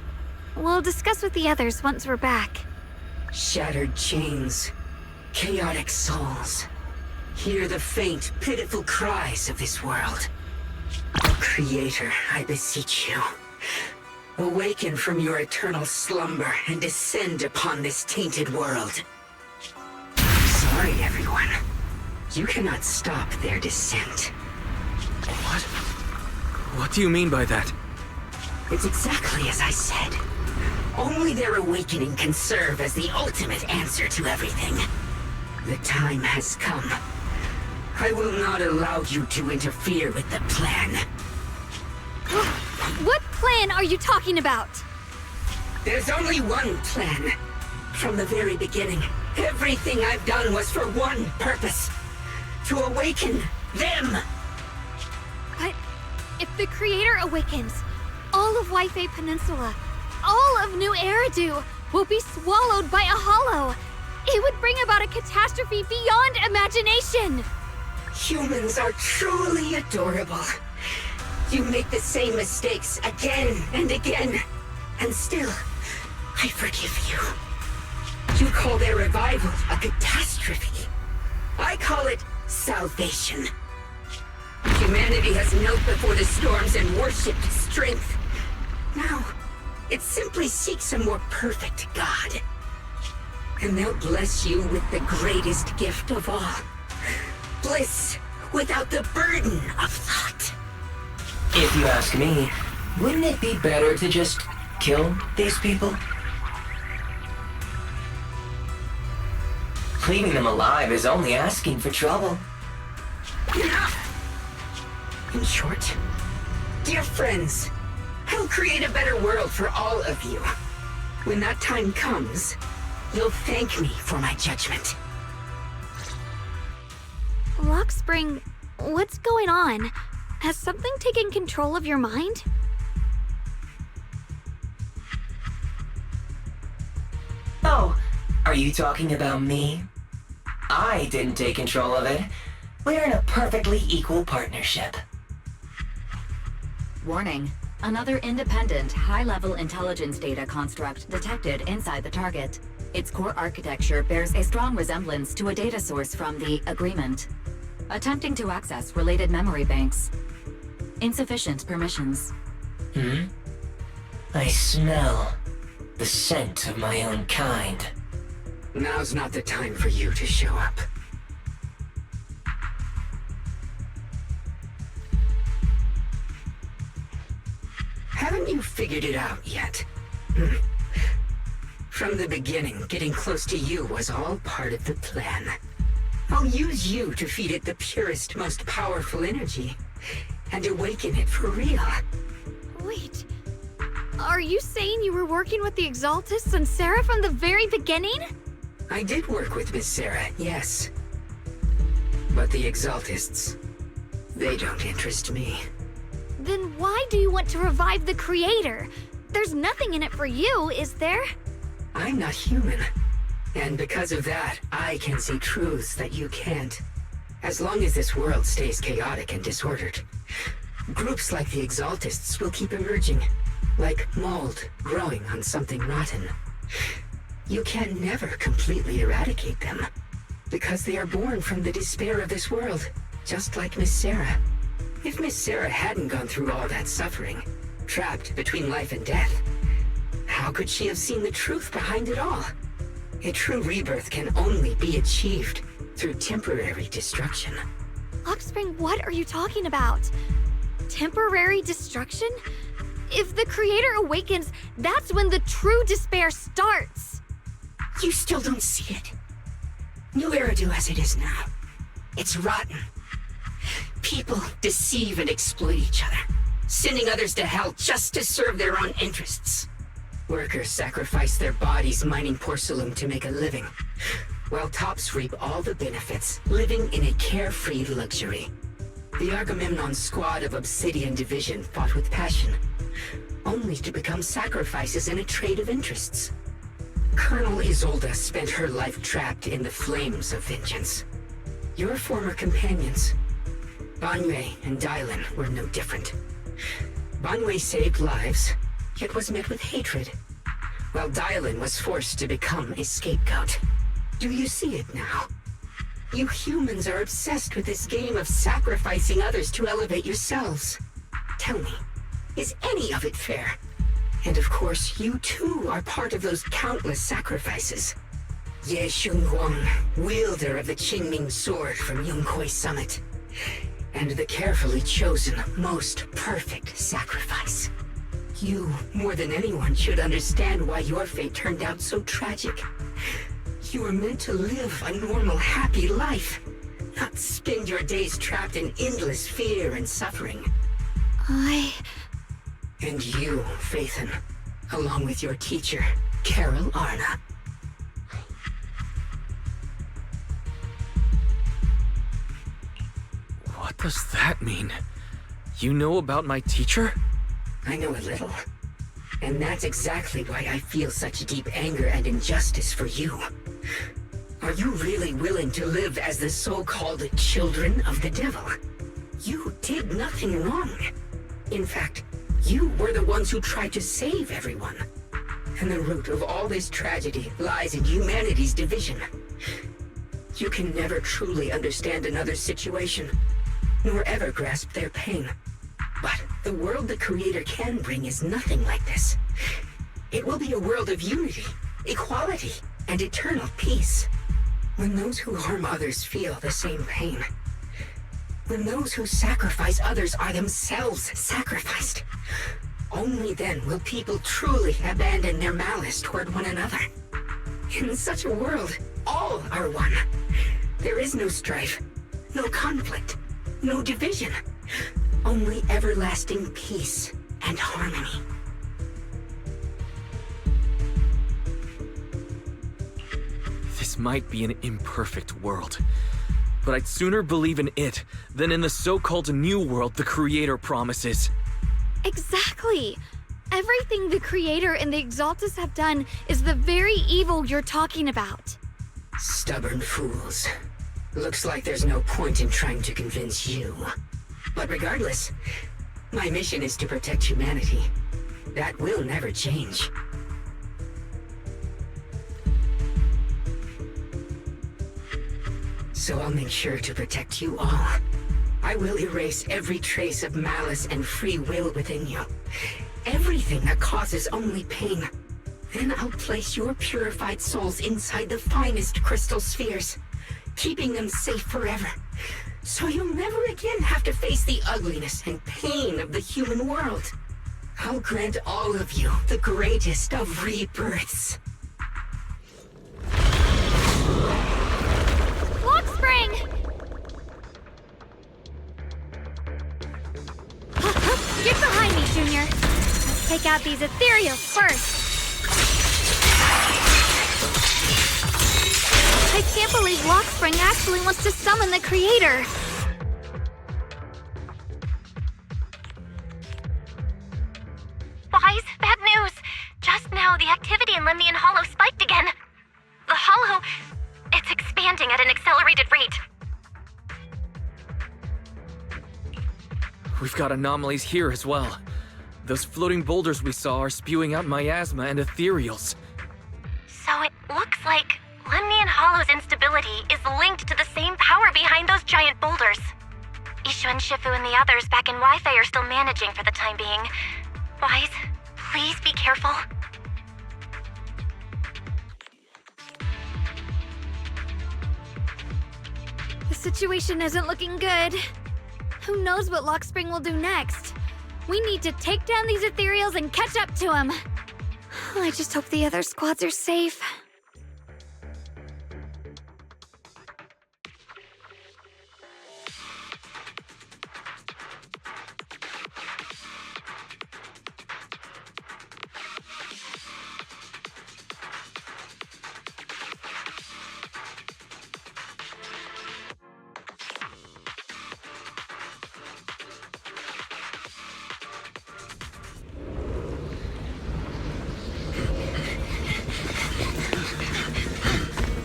we'll discuss with the others once we're back. Shattered chains, chaotic souls. Hear the faint, pitiful cries of this world. Creator, I beseech you. Awaken from your eternal slumber and descend upon this tainted world. Sorry, everyone. You cannot stop their descent. What? What do you mean by that? It's exactly as I said. Only their awakening can serve as the ultimate answer to everything. The time has come. I will not allow you to interfere with the plan. What plan are you talking about? There's only one plan. From the very beginning, everything I've done was for one purpose. To awaken them. But if the Creator awakens, all of Wi-Fi Peninsula, all of New Eridu will be swallowed by a hollow. It would bring about a catastrophe beyond imagination. Humans are truly adorable. You make the same mistakes again and again, and still, I forgive you. You call their revival a catastrophe. I call it salvation. Humanity has knelt before the storms and worshipped strength. Now, it simply seeks a more perfect God. And they'll bless you with the greatest gift of all. Bliss without the burden of thought. If you ask me, wouldn't it be better to just kill these people? Leaving them alive is only asking for trouble. Enough! In short, dear friends, I'll create a better world for all of you. When that time comes, you'll thank me for my judgment. Lockspring, what's going on? Has something taken control of your mind? Oh, are you talking about me? I didn't take control of it. We're in a perfectly equal partnership. Warning. Another independent, high-level intelligence data construct detected inside the target. Its core architecture bears a strong resemblance to a data source from the Agreement. Attempting to access related memory banks. Insufficient permissions. I smell the scent of my own kind. Now's not the time for you to show up. Haven't you figured it out yet? From the beginning, getting close to you was all part of the plan. I'll use you to feed it the purest, most powerful energy, and awaken it for real. Wait, are you saying you were working with the Exaltists and Sarah from the very beginning? I did work with Miss Sarah, yes. But the Exaltists, they don't interest me. Then why do you want to revive the Creator? There's nothing in it for you, is there? I'm not human. And because of that, I can see truths that you can't. As long as this world stays chaotic and disordered, groups like the Exaltists will keep emerging, like mold growing on something rotten. You can never completely eradicate them, because they are born from the despair of this world, just like Miss Sarah. If Miss Sarah hadn't gone through all that suffering, trapped between life and death, how could she have seen the truth behind it all? A true rebirth can only be achieved through temporary destruction. Luxspring, what are you talking about? Temporary destruction? If the Creator awakens, that's when the true despair starts! You still don't see it. New Eridu as it is now. It's rotten. People deceive and exploit each other, sending others to hell just to serve their own interests. Workers sacrifice their bodies mining porcelain to make a living, while tops reap all the benefits, living in a carefree luxury. The Agamemnon squad of Obsidian Division fought with passion, only to become sacrifices in a trade of interests. Colonel Isolde spent her life trapped in the flames of vengeance. Your former companions, Banwei and Dylan, were no different. Banwei saved lives, yet was met with hatred, while Dylan was forced to become a scapegoat. Do you see it now? You humans are obsessed with this game of sacrificing others to elevate yourselves. Tell me, is any of it fair? And of course, you too are part of those countless sacrifices. Ye Xunguang, wielder of the Qingming sword from Yongkoi Summit, and the carefully chosen, most perfect sacrifice. You, more than anyone, should understand why your fate turned out so tragic. You were meant to live a normal, happy life, not spend your days trapped in endless fear and suffering. And you, Phaethon, along with your teacher, Carol Arna. What does that mean? You know about my teacher? I know a little. And that's exactly why I feel such deep anger and injustice for you. Are you really willing to live as the so-called children of the devil? You did nothing wrong. In fact, you were the ones who tried to save everyone. And the root of all this tragedy lies in humanity's division. You can never truly understand another's situation, nor ever grasp their pain. But the world the Creator can bring is nothing like this. It will be a world of unity, equality, and eternal peace. When those who harm others feel the same pain. When those who sacrifice others are themselves sacrificed. Only then will people truly abandon their malice toward one another. In such a world, all are one. There is no strife, no conflict, no division. Only everlasting peace and harmony. This might be an imperfect world, but I'd sooner believe in it than in the so-called new world the Creator promises. Exactly! Everything the Creator and the Exaltus have done is the very evil you're talking about. Stubborn fools. Looks like there's no point in trying to convince you. But regardless, my mission is to protect humanity. That will never change. So I'll make sure to protect you all. I will erase every trace of malice and free will within you. Everything that causes only pain. Then I'll place your purified souls inside the finest crystal spheres, keeping them safe forever. So you'll never again have to face the ugliness and pain of the human world. I'll grant all of you the greatest of rebirths. Luxspring! Get behind me, Junior. Let's take out these ethereals first. I can't believe Luxspring actually wants to summon the Creator. Wise, bad news. Just now, the activity in Lemnian Hollow spiked again. The Hollow, it's expanding at an accelerated rate. We've got anomalies here as well. Those floating boulders we saw are spewing out miasma and ethereals. So it looks like Lemnian Hollow's instability is linked to the same power behind those giant boulders. Ishu and Shifu and the others back in Wi-Fi are still managing for the time being. Wise, please be careful. The situation isn't looking good. Who knows what Lockspring will do next? We need to take down these ethereals and catch up to him. I just hope the other squads are safe.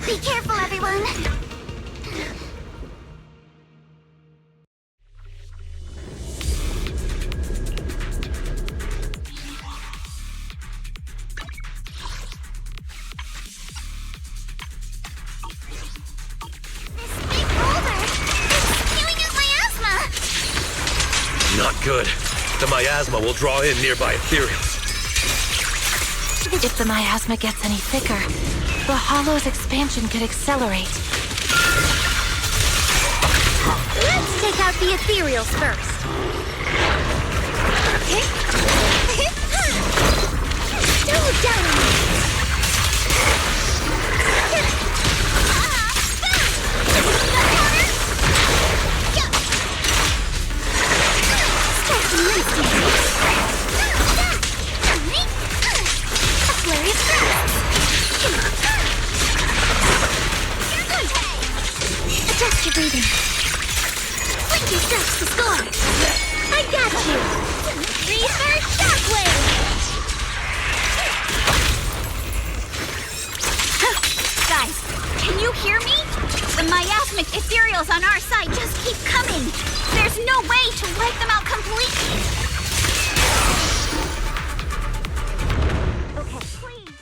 Be careful, everyone! This big boulder! It's spewing out miasma! Not good. The miasma will draw in nearby ethereals. If the miasma gets any thicker, the Hollow's expansion could accelerate. Let's take out the ethereals first. Don't doubt me! Adjust your breathing. Swing yourself to score. I got you. Research shockwave. Guys, can you hear me? The miasmic ethereals on our side just keep coming. There's no way to wipe them out completely. Okay, please.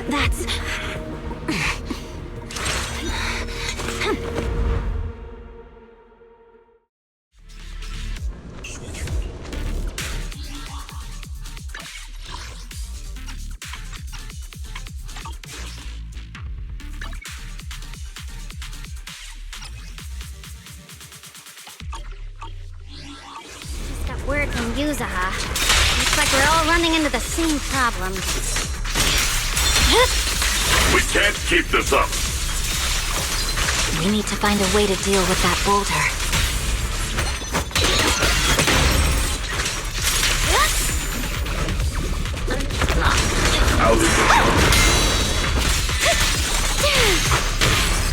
That's... Just got word from Yuzaha. Looks like we're all running into the same problem. We can't keep this up. We need to find a way to deal with that boulder. Out of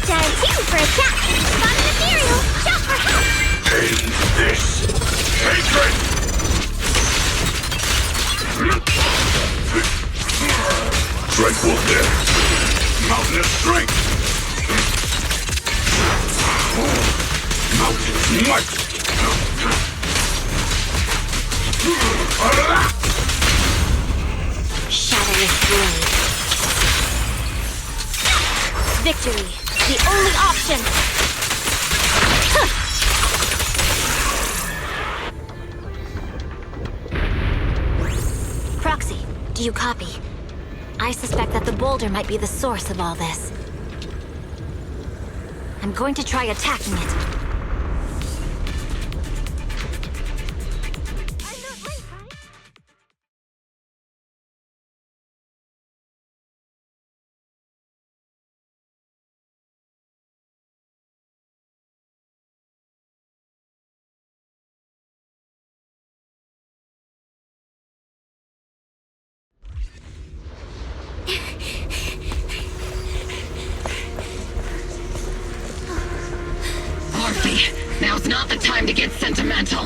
Time 2 for attack! Spot an ethereal! Shout for help! End this hatred! Dreadful death! Mountain of strength! Mountain might! Shadowless blade. Victory, the only option! Proxy, do you copy? I suspect that the boulder might be the source of all this. I'm going to try attacking it. Now's not the time to get sentimental.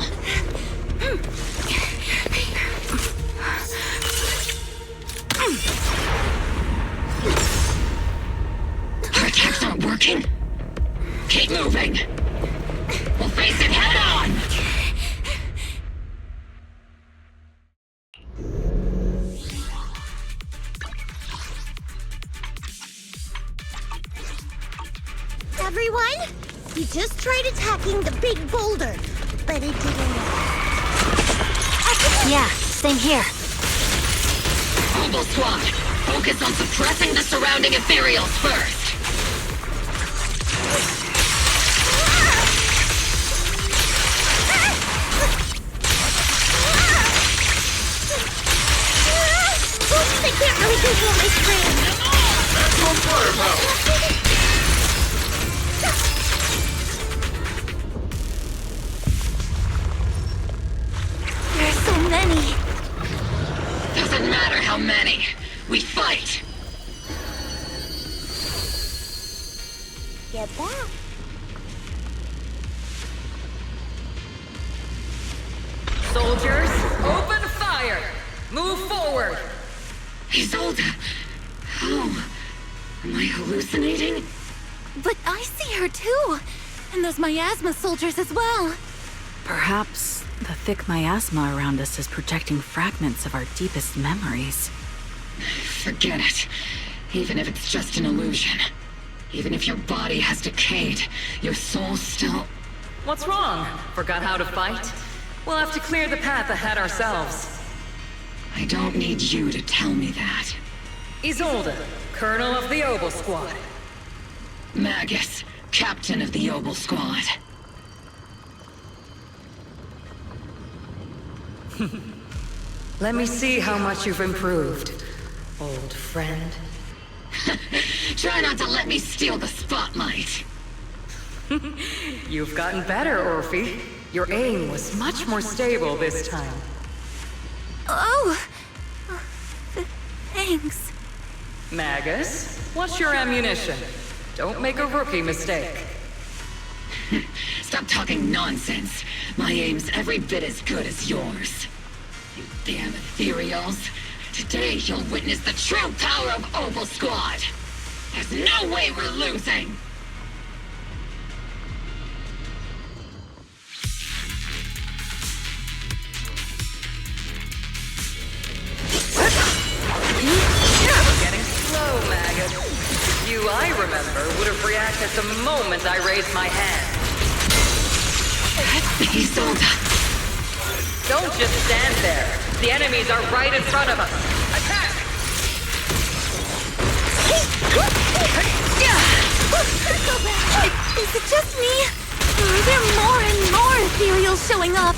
Our attacks aren't working. Keep moving. We'll face it head on. everyone! We just tried attacking the big boulder, but it didn't work. Yeah, same here. Mobile Squad, focus on suppressing the surrounding ethereals first. Oops, I can't really control my strength. Maximum firepower! There's so many. Doesn't matter how many. We fight. Get back. Soldiers, open fire! Move forward! Isolde, how? Am I hallucinating? But I see her too. And those miasma soldiers as well. Perhaps the thick miasma around us is projecting fragments of our deepest memories. Forget it. Even if it's just an illusion. Even if your body has decayed, your soul still... What's wrong? Forgot how to fight? We'll have to clear the path ahead ourselves. I don't need you to tell me that. Isolde, Colonel of the Oboe Squad. Magus, Captain of the Oboe Squad. Let me see how much you've improved, old friend. Try not to let me steal the spotlight. You've gotten better, Orphe. Your aim was much more stable this time. Oh! Thanks. Magus, what's your ammunition? Don't make a rookie mistake. Stop talking nonsense. My aim's every bit as good as yours. You damn ethereals. Today you'll witness the true power of Oboe Squad. There's no way we're losing. Getting slow, Magus. You, I remember, would have reacted the moment I raised my hand. Isolde. Don't just stand there. The enemies are right in front of us. Attack! Is it just me? Or are there more and more ethereals showing up?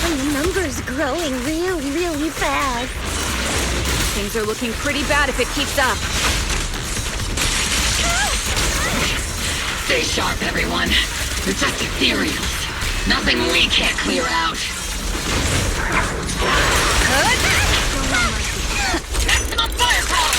And the number's growing really fast. Things are looking pretty bad if it keeps up. Stay sharp, everyone. They're just ethereals. Nothing we can't clear out. Maximum firepower!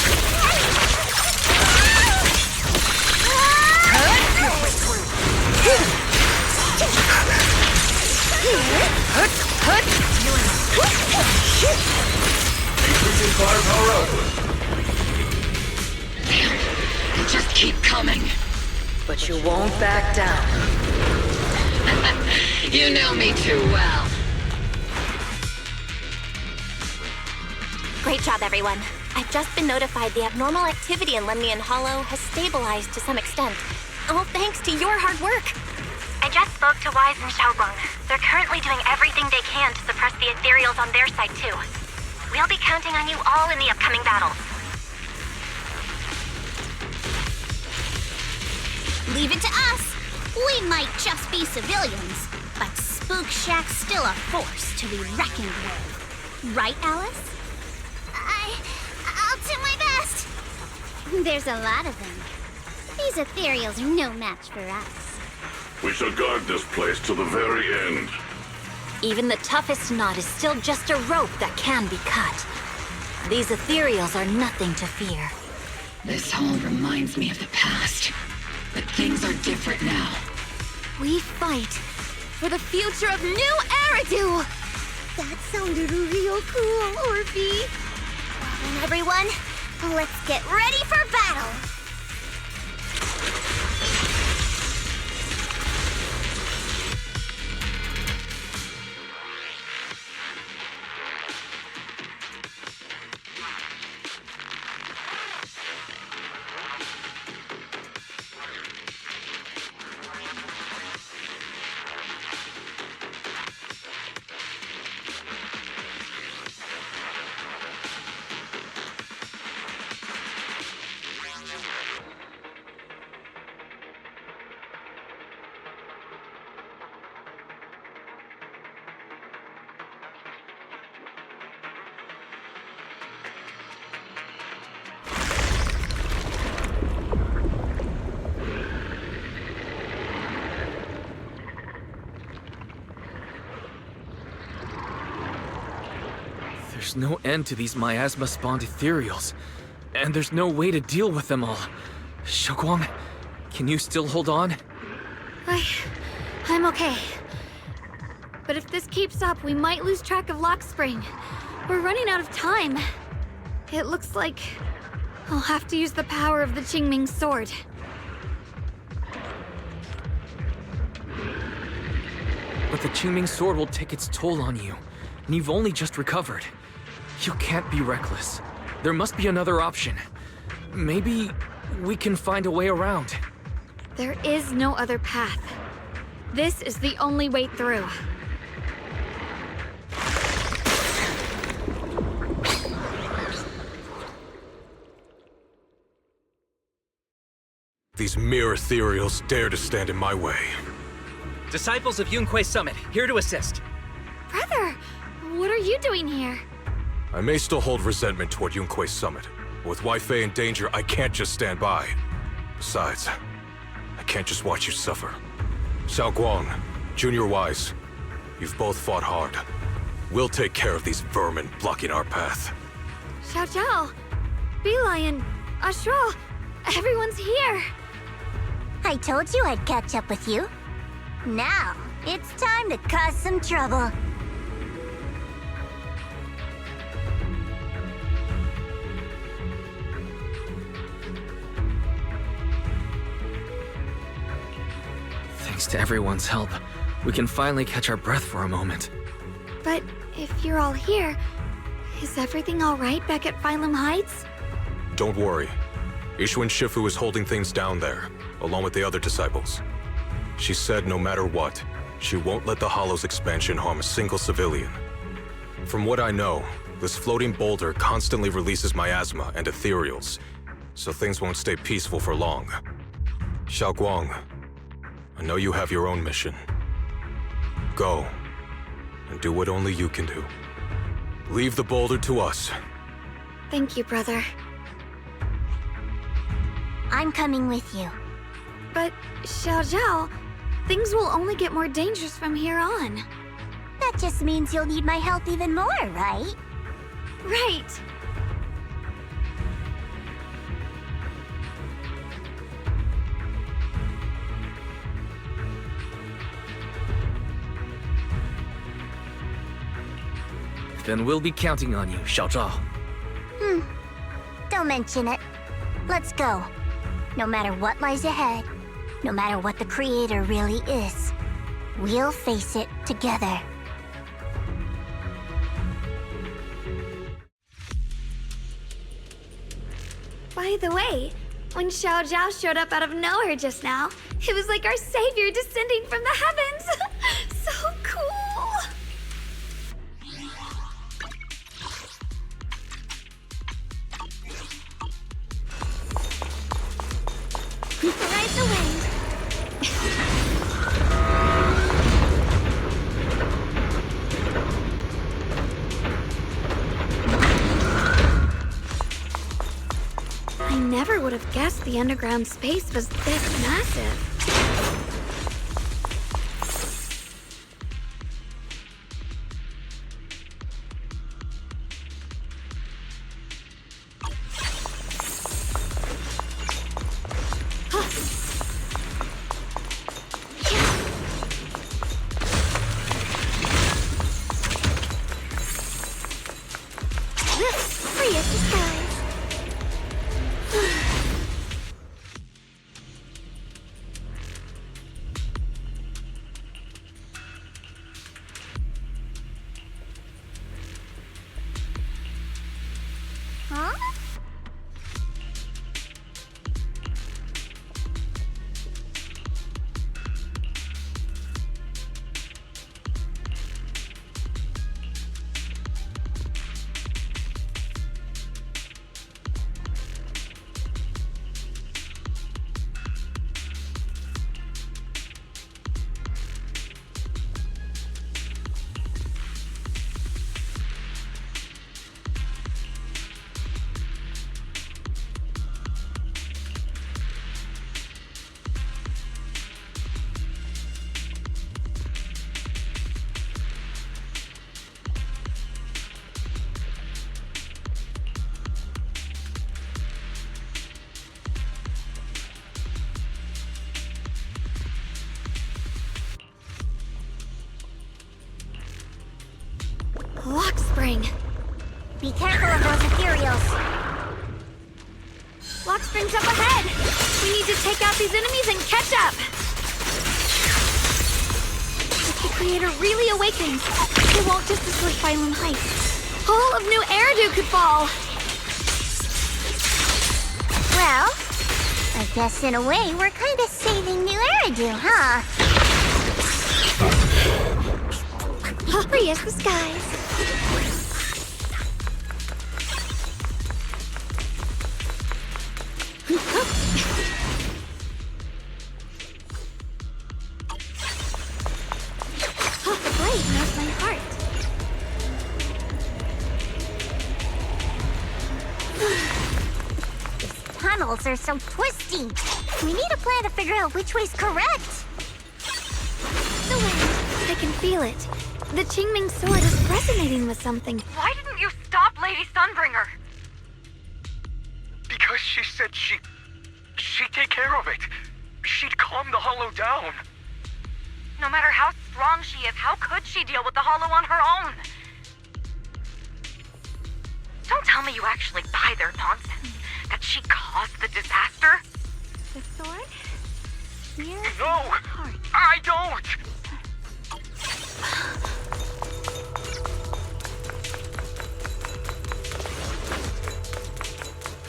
Increasing firepower output. Damn, they just keep coming. But you won't back down. You know me too well. Great job, everyone. I've just been notified the abnormal activity in Lemnian Hollow has stabilized to some extent. All thanks to your hard work. I just spoke to Wise and Xiaobong. They're currently doing everything they can to suppress the ethereals on their side, too. We'll be counting on you all in the upcoming battles. Leave it to us. We might just be civilians, but Spook Shack's still a force to be reckoned with. Right, Alice? I'll do my best. There's a lot of them. These ethereals are no match for us. We shall guard this place till the very end. Even the toughest knot is still just a rope that can be cut. These ethereals are nothing to fear. This all reminds me of the past. But things are different now. We fight for the future of New Eridu! That sounded real cool, Orphe. Well then, everyone, let's get ready for battle! There's no end to these miasma-spawned ethereals, and there's no way to deal with them all. Xiaoguang, can you still hold on? I'm okay. But if this keeps up, we might lose track of Lock Spring. We're running out of time. It looks like I'll have to use the power of the Qingming sword. But the Qingming sword will take its toll on you, and you've only just recovered. You can't be reckless. There must be another option. Maybe we can find a way around. There is no other path. This is the only way through. These mere ethereals dare to stand in my way. Disciples of Yunque Summit, here to assist. Brother, what are you doing here? I may still hold resentment toward Yunque Summit, but with Wei-Fei in danger, I can't just stand by. Besides, I can't just watch you suffer. Xiaoguang, Junior Wise, you've both fought hard. We'll take care of these vermin blocking our path. Xiao Zhao, Beelion, Ashral, everyone's here. I told you I'd catch up with you. Now, it's time to cause some trouble. Thanks to everyone's help, we can finally catch our breath for a moment. But if you're all here, is everything all right back at Phylum Heights? Don't worry. Ishuan Shifu is holding things down there, along with the other disciples. She said no matter what, she won't let the Hollow's expansion harm a single civilian. From what I know, this floating boulder constantly releases miasma and ethereals, so things won't stay peaceful for long. Xiaoguang, I know you have your own mission. Go, and do what only you can do. Leave the boulder to us. Thank you, brother. I'm coming with you. But, Xiao Zhao, things will only get more dangerous from here on. That just means you'll need my help even more, right? Right. Then we'll be counting on you, Xiao Zhao. Don't mention it. Let's go. No matter what lies ahead, no matter what the Creator really is, we'll face it together. By the way, when Xiao Zhao showed up out of nowhere just now, it was like our savior descending from the heavens. So cool. Ride the wind. I never would have guessed the underground space was this massive. Free as the skies. Huh? Spring. Be careful of those ethereals. Lock Spring's up ahead! We need to take out these enemies and catch up! If the Creator really awakens, it won't just destroy Phylum Heights. All of New Eridu could fall! Well, I guess in a way we're kind of saving New Eridu, huh? Free as the skies. Oh, the blade knows my heart. These tunnels are so twisty. We need a plan to figure out which way's correct. The wind. I can feel it. The Qingming sword is resonating with something. Why didn't you stop Lady Sunbringer? Because she said she'd take care of it. She'd calm the Hollow down. No matter how strong she is, how could she deal with the Hollow on her own? Don't tell me you actually buy their nonsense. That she caused the disaster? The sword? Near No! heart. I don't!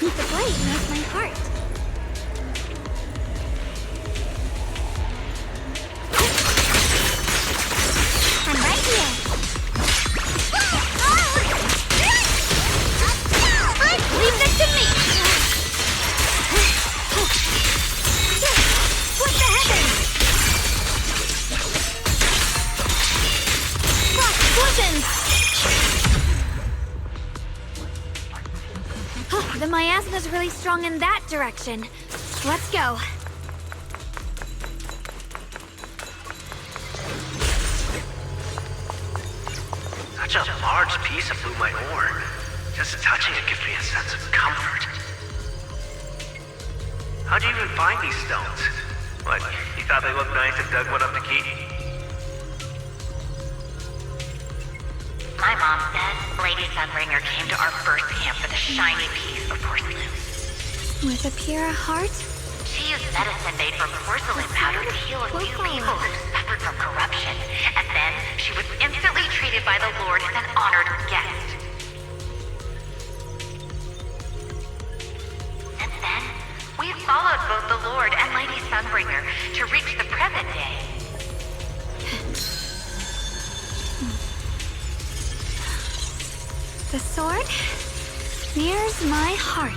The blade knows my heart. I'm right here. Leave this to me! What the heavens? Frost explosions! The miasma's really strong in that direction. Let's go. Such a large piece of blue my ore. Just touching it gives me a sense of comfort. How'd you even find these stones? What, you thought they looked nice and dug one up to keep? My mom said Lady Sunbringer came to our first camp with a shiny piece of porcelain. With a pure heart? She used medicine made from porcelain powder to heal a few people who suffered from corruption. And then she was instantly treated by the Lord as an honored guest. And then, we followed both the Lord and Lady Sunbringer to reach the present day. The sword mirrors my heart.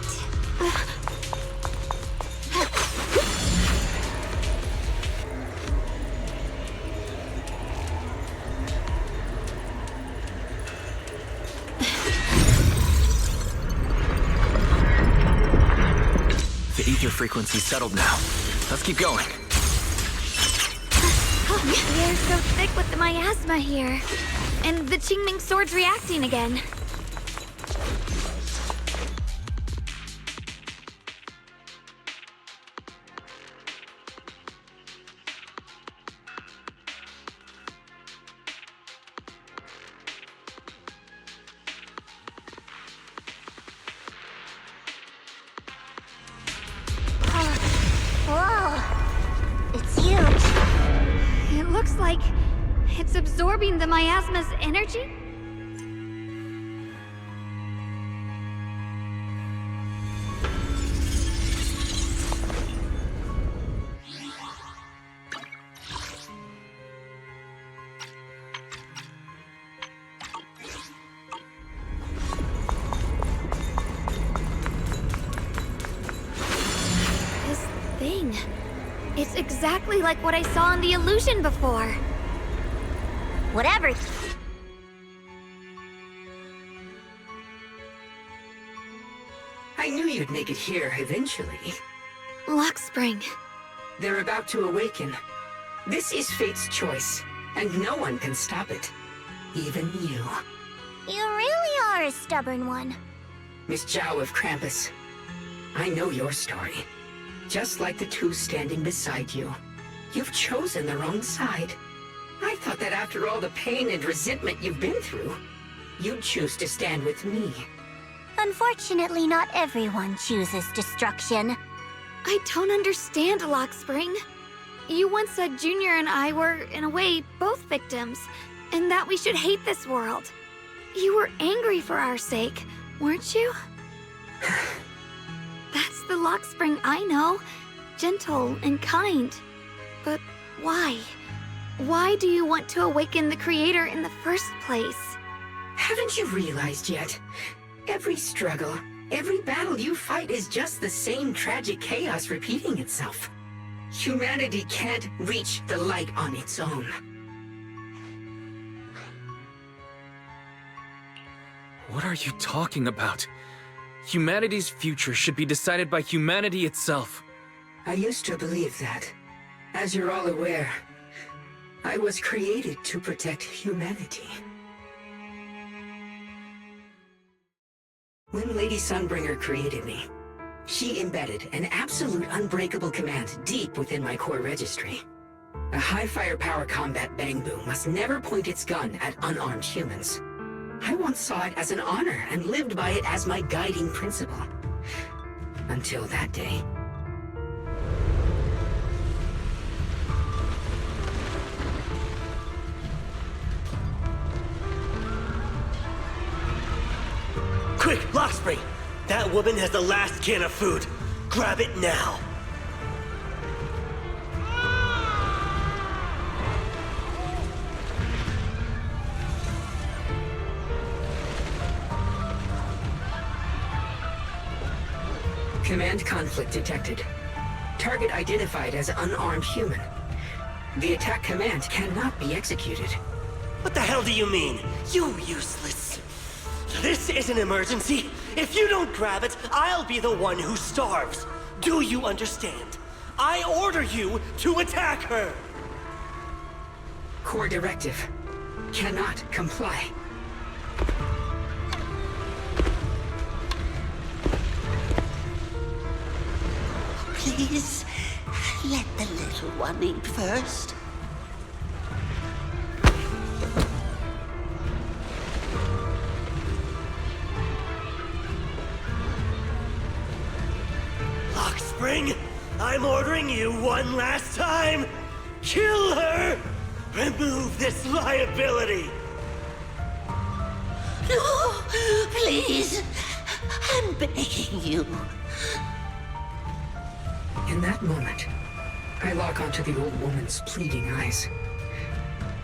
The ether frequency's settled now. Let's keep going. The air's so thick with the miasma here. And the Qingming sword's reacting again. Whoa! It's huge. It looks like it's absorbing the miasma's energy? This thing. It's exactly like what I saw in the illusion before. Whatever. I knew you'd make it here eventually. Lock Spring. They're about to awaken. This is fate's choice, and no one can stop it. Even you. You really are a stubborn one. Miss Zhao of Krampus. I know your story. Just like the two standing beside you. You've chosen the wrong side. I thought that after all the pain and resentment you've been through, you'd choose to stand with me. Unfortunately, not everyone chooses destruction. I don't understand, Lockspring. You once said Junior and I were, in a way, both victims, and that we should hate this world. You were angry for our sake, weren't you? That's the Lockspring I know. Gentle and kind. But why? Why do you want to awaken the Creator in the first place? Haven't you realized yet? Every struggle, every battle you fight is just the same tragic chaos repeating itself. Humanity can't reach the light on its own. What are you talking about? Humanity's future should be decided by humanity itself. I used to believe that. As you're all aware, I was created to protect humanity. When Lady Sunbringer created me, she embedded an absolute unbreakable command deep within my core registry. A high firepower combat bang boom must never point its gun at unarmed humans. I once saw it as an honor and lived by it as my guiding principle. Until that day. Quick, Lockspring! That woman has the last can of food. Grab it now. Command conflict detected. Target identified as unarmed human. The attack command cannot be executed. What the hell do you mean? You useless. This is an emergency. If you don't grab it, I'll be the one who starves. Do you understand? I order you to attack her. Core directive. Cannot comply. Please, let the little one eat first. Lockspring, I'm ordering you one last time. Kill her! Remove this liability! No, please. I'm begging you. In that moment, I lock onto the old woman's pleading eyes.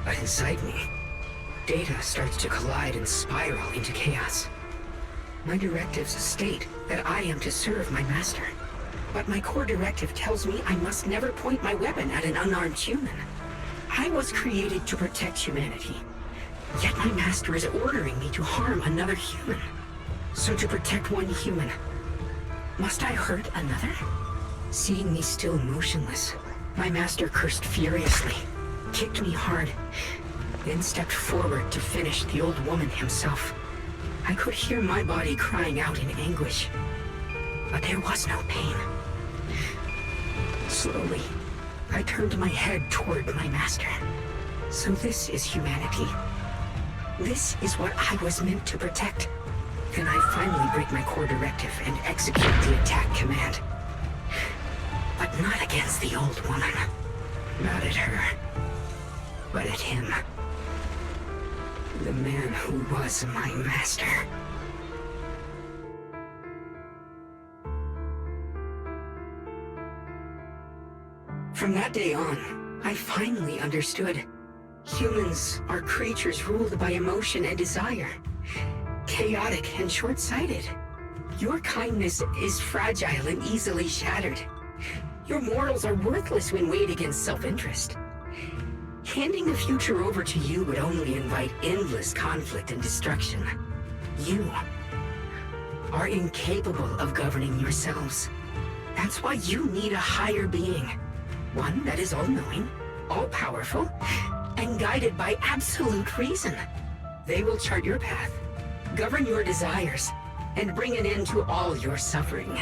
But inside me, data starts to collide and spiral into chaos. My directives state that I am to serve my master. But my core directive tells me I must never point my weapon at an unarmed human. I was created to protect humanity. Yet my master is ordering me to harm another human. So to protect one human, must I hurt another? Seeing me still motionless, my master cursed furiously, kicked me hard, then stepped forward to finish the old woman himself. I could hear my body crying out in anguish, but there was no pain. Slowly, I turned my head toward my master. So this is humanity. This is what I was meant to protect. Then I finally break my core directive and execute the attack command. But not against the old woman. Not at her. But at him. The man who was my master. From that day on, I finally understood. Humans are creatures ruled by emotion and desire. Chaotic and short-sighted. Your kindness is fragile and easily shattered. Your morals are worthless when weighed against self-interest. Handing the future over to you would only invite endless conflict and destruction. You are incapable of governing yourselves. That's why you need a higher being. One that is all-knowing, all-powerful, and guided by absolute reason. They will chart your path, govern your desires, and bring an end to all your suffering.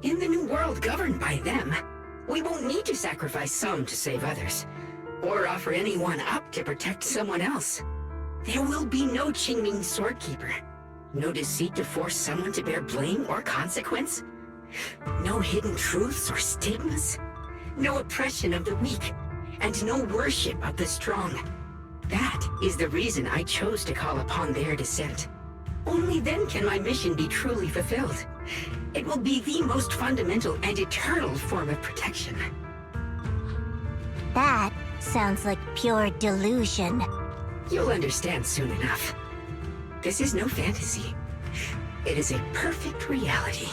In the new world governed by them, we won't need to sacrifice some to save others. or offer anyone up to protect someone else. There will be no Qingming Swordkeeper. No deceit to force someone to bear blame or consequence. No hidden truths or stigmas. No oppression of the weak. And no worship of the strong. That is the reason I chose to call upon their descent. Only then can my mission be truly fulfilled. It will be the most fundamental and eternal form of protection. That sounds like pure delusion. You'll understand soon enough. This is no fantasy. It is a perfect reality.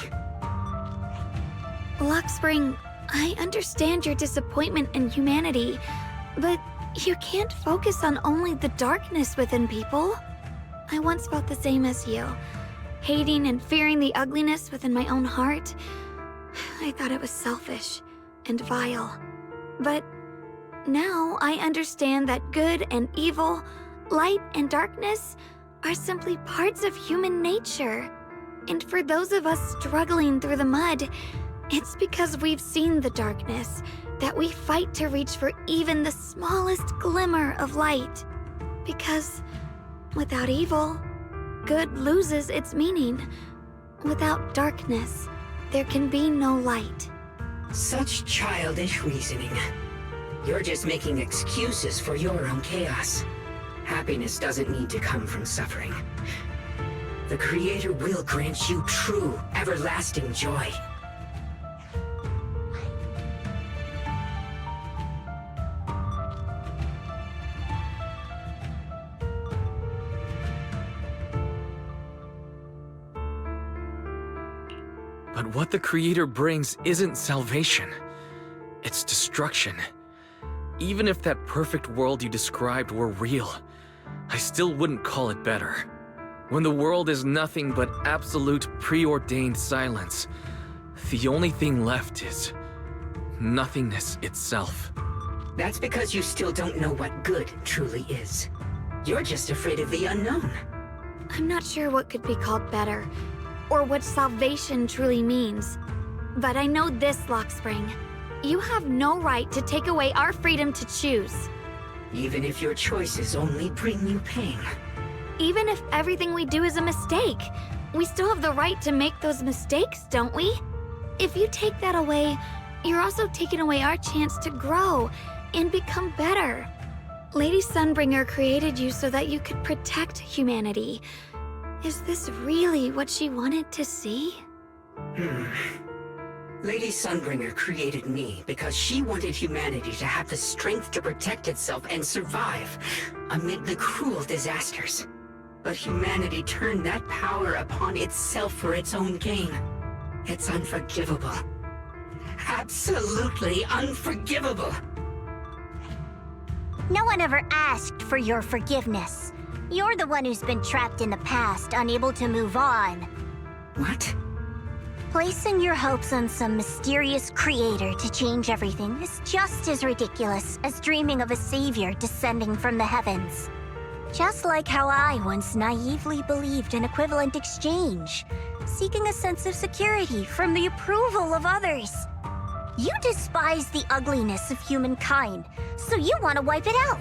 Luxspring, I understand your disappointment in humanity, but you can't focus on only the darkness within people. I once felt the same as you, hating and fearing the ugliness within my own heart. I thought it was selfish and vile. But now I understand that good and evil, light and darkness are simply parts of human nature. And for those of us struggling through the mud, it's because we've seen the darkness that we fight to reach for even the smallest glimmer of light. Because without evil, good loses its meaning. Without darkness, there can be no light. Such childish reasoning. You're just making excuses for your own chaos. Happiness doesn't need to come from suffering. The Creator will grant you true, everlasting joy. But what the Creator brings isn't salvation. It's destruction. Even if that perfect world you described were real, I still wouldn't call it better. When the world is nothing but absolute preordained silence, the only thing left is nothingness itself. That's because you still don't know what good truly is. You're just afraid of the unknown. I'm not sure what could be called better, or what salvation truly means. But I know this, Luxspring. You have no right to take away our freedom to choose. Even if your choices only bring you pain. Even if everything we do is a mistake, we still have the right to make those mistakes, don't we? If you take that away, you're also taking away our chance to grow and become better. Lady Sunbringer created you so that you could protect humanity. Is this really what she wanted to see? Lady Sunbringer created me because she wanted humanity to have the strength to protect itself and survive amid the cruel disasters. But humanity turned that power upon itself for its own gain. It's unforgivable. Absolutely unforgivable. No one ever asked for your forgiveness. You're the one who's been trapped in the past, unable to move on. What? Placing your hopes on some mysterious creator to change everything is just as ridiculous as dreaming of a savior descending from the heavens. Just like how I once naively believed in equivalent exchange, seeking a sense of security from the approval of others. You despise the ugliness of humankind, so you want to wipe it out.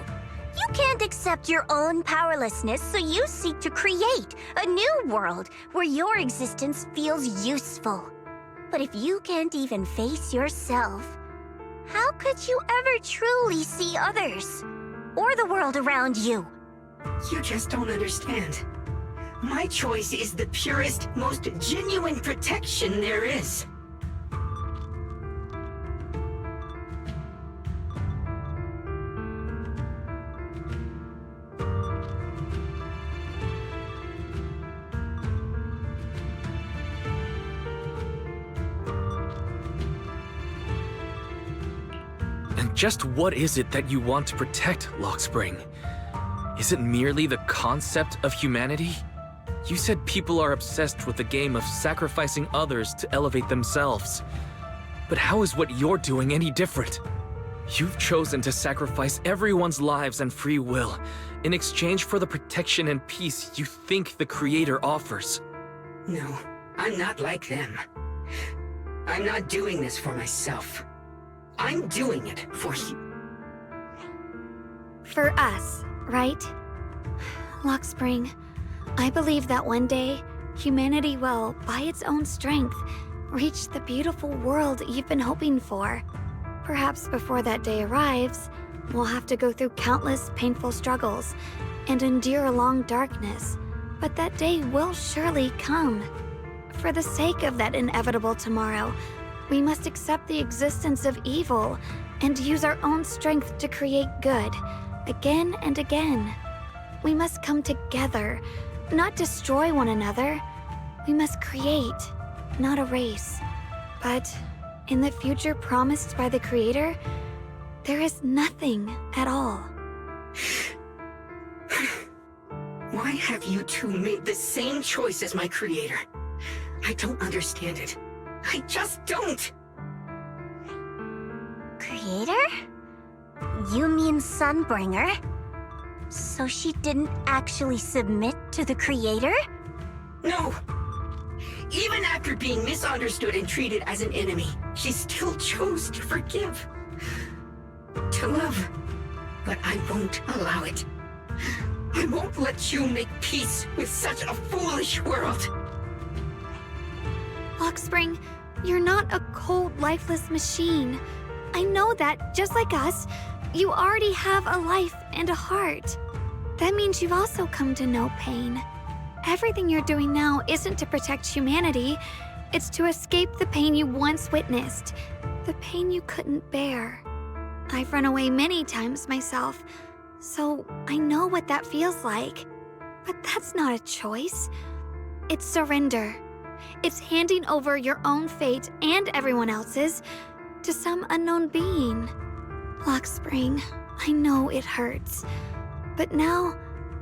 You can't accept your own powerlessness, so you seek to create a new world where your existence feels useful. But if you can't even face yourself, how could you ever truly see others? Or the world around you? You just don't understand. My choice is the purest, most genuine protection there is. Just what is it that you want to protect, Luxspring? Is it merely the concept of humanity? You said people are obsessed with the game of sacrificing others to elevate themselves. But how is what you're doing any different? You've chosen to sacrifice everyone's lives and free will in exchange for the protection and peace you think the Creator offers. No, I'm not like them. I'm not doing this for myself. I'm doing it for you. For us, right? Luxspring, I believe that one day, humanity will, by its own strength, reach the beautiful world you've been hoping for. Perhaps before that day arrives, we'll have to go through countless painful struggles and endure a long darkness, but that day will surely come. For the sake of that inevitable tomorrow, we must accept the existence of evil and use our own strength to create good, again and again. We must come together, not destroy one another. We must create, not erase. But in the future promised by the Creator, there is nothing at all. Why have you two made the same choice as my Creator? I don't understand it. I just don't! Creator? You mean Sunbringer? So she didn't actually submit to the Creator? No! Even after being misunderstood and treated as an enemy, she still chose to forgive. To love. But I won't allow it. I won't let you make peace with such a foolish world. Luxspring, you're not a cold, lifeless machine. I know that, just like us, you already have a life and a heart. That means you've also come to know pain. Everything you're doing now isn't to protect humanity. It's to escape the pain you once witnessed, the pain you couldn't bear. I've run away many times myself, so I know what that feels like. But that's not a choice. It's surrender. It's handing over your own fate and everyone else's to some unknown being. Luxspring, I know it hurts, but now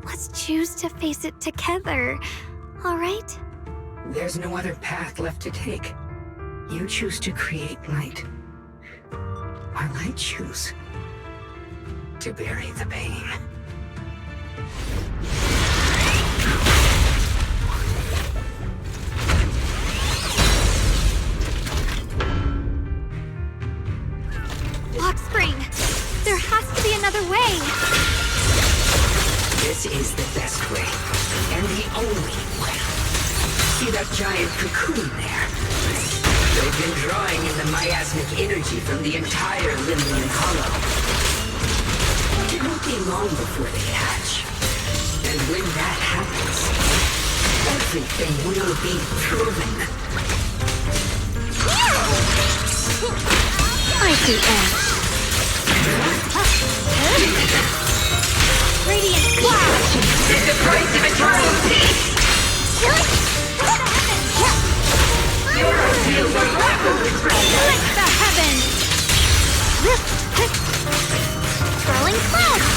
let's choose to face it together, all right? There's no other path left to take. You choose to create light, while I choose to bury the pain. Luxspring, there has to be another way. This is the best way, and the only way. See that giant cocoon there? They've been drawing in the miasmic energy from the entire Limnian Hollow. It won't be long before they hatch. And when that happens, everything will be proven. I see edge. Radiant flash! It's the price of eternal peace! Your ideals are rapidly Split the heavens! Swirling clouds!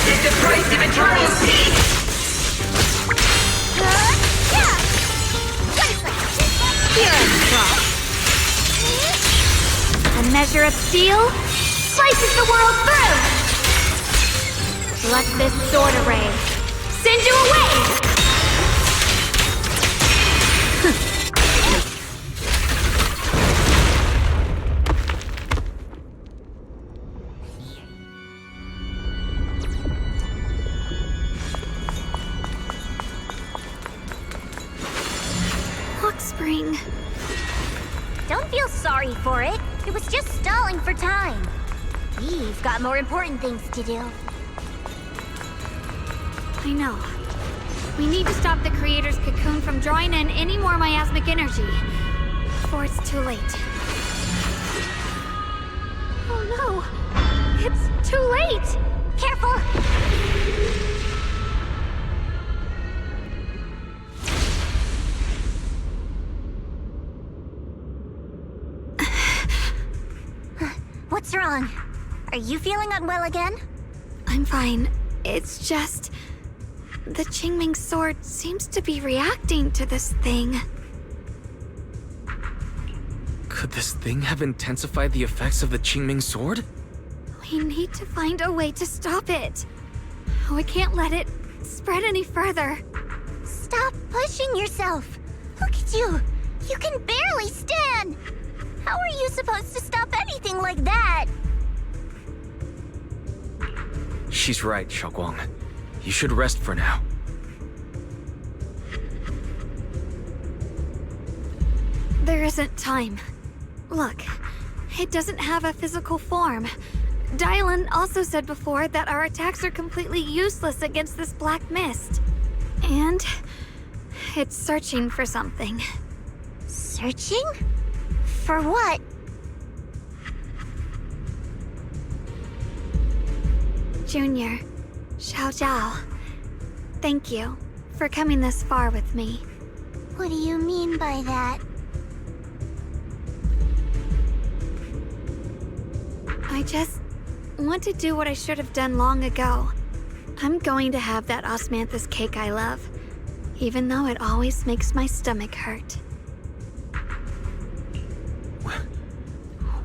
It's the price of eternal peace! A measure of steel slices the world through! Let this sword array send you away! Luxspring. Don't feel sorry for it. It was just stalling for time. We've got more important things to do. I know. We need to stop the Creator's cocoon from drawing in any more miasmic energy before it's too late. Oh no! It's too late! Careful! What's wrong? Are you feeling unwell again? I'm fine. It's just... the Qingming sword seems to be reacting to this thing. Could this thing have intensified the effects of the Qingming sword? We need to find a way to stop it. We can't let it spread any further. Stop Stop pushing yourself. Look at you. You can barely stand. How are you supposed to stop anything like that? She's right, Xiaoguang. You should rest for now. There isn't time. Look, it doesn't have a physical form. Dylan also said before that our attacks are completely useless against this black mist. And it's searching for something. Searching? For what? Junior, Xiao Zhao, thank you for coming this far with me. What do you mean by that? I just want to do what I should have done long ago. I'm going to have that osmanthus cake I love, even though it always makes my stomach hurt.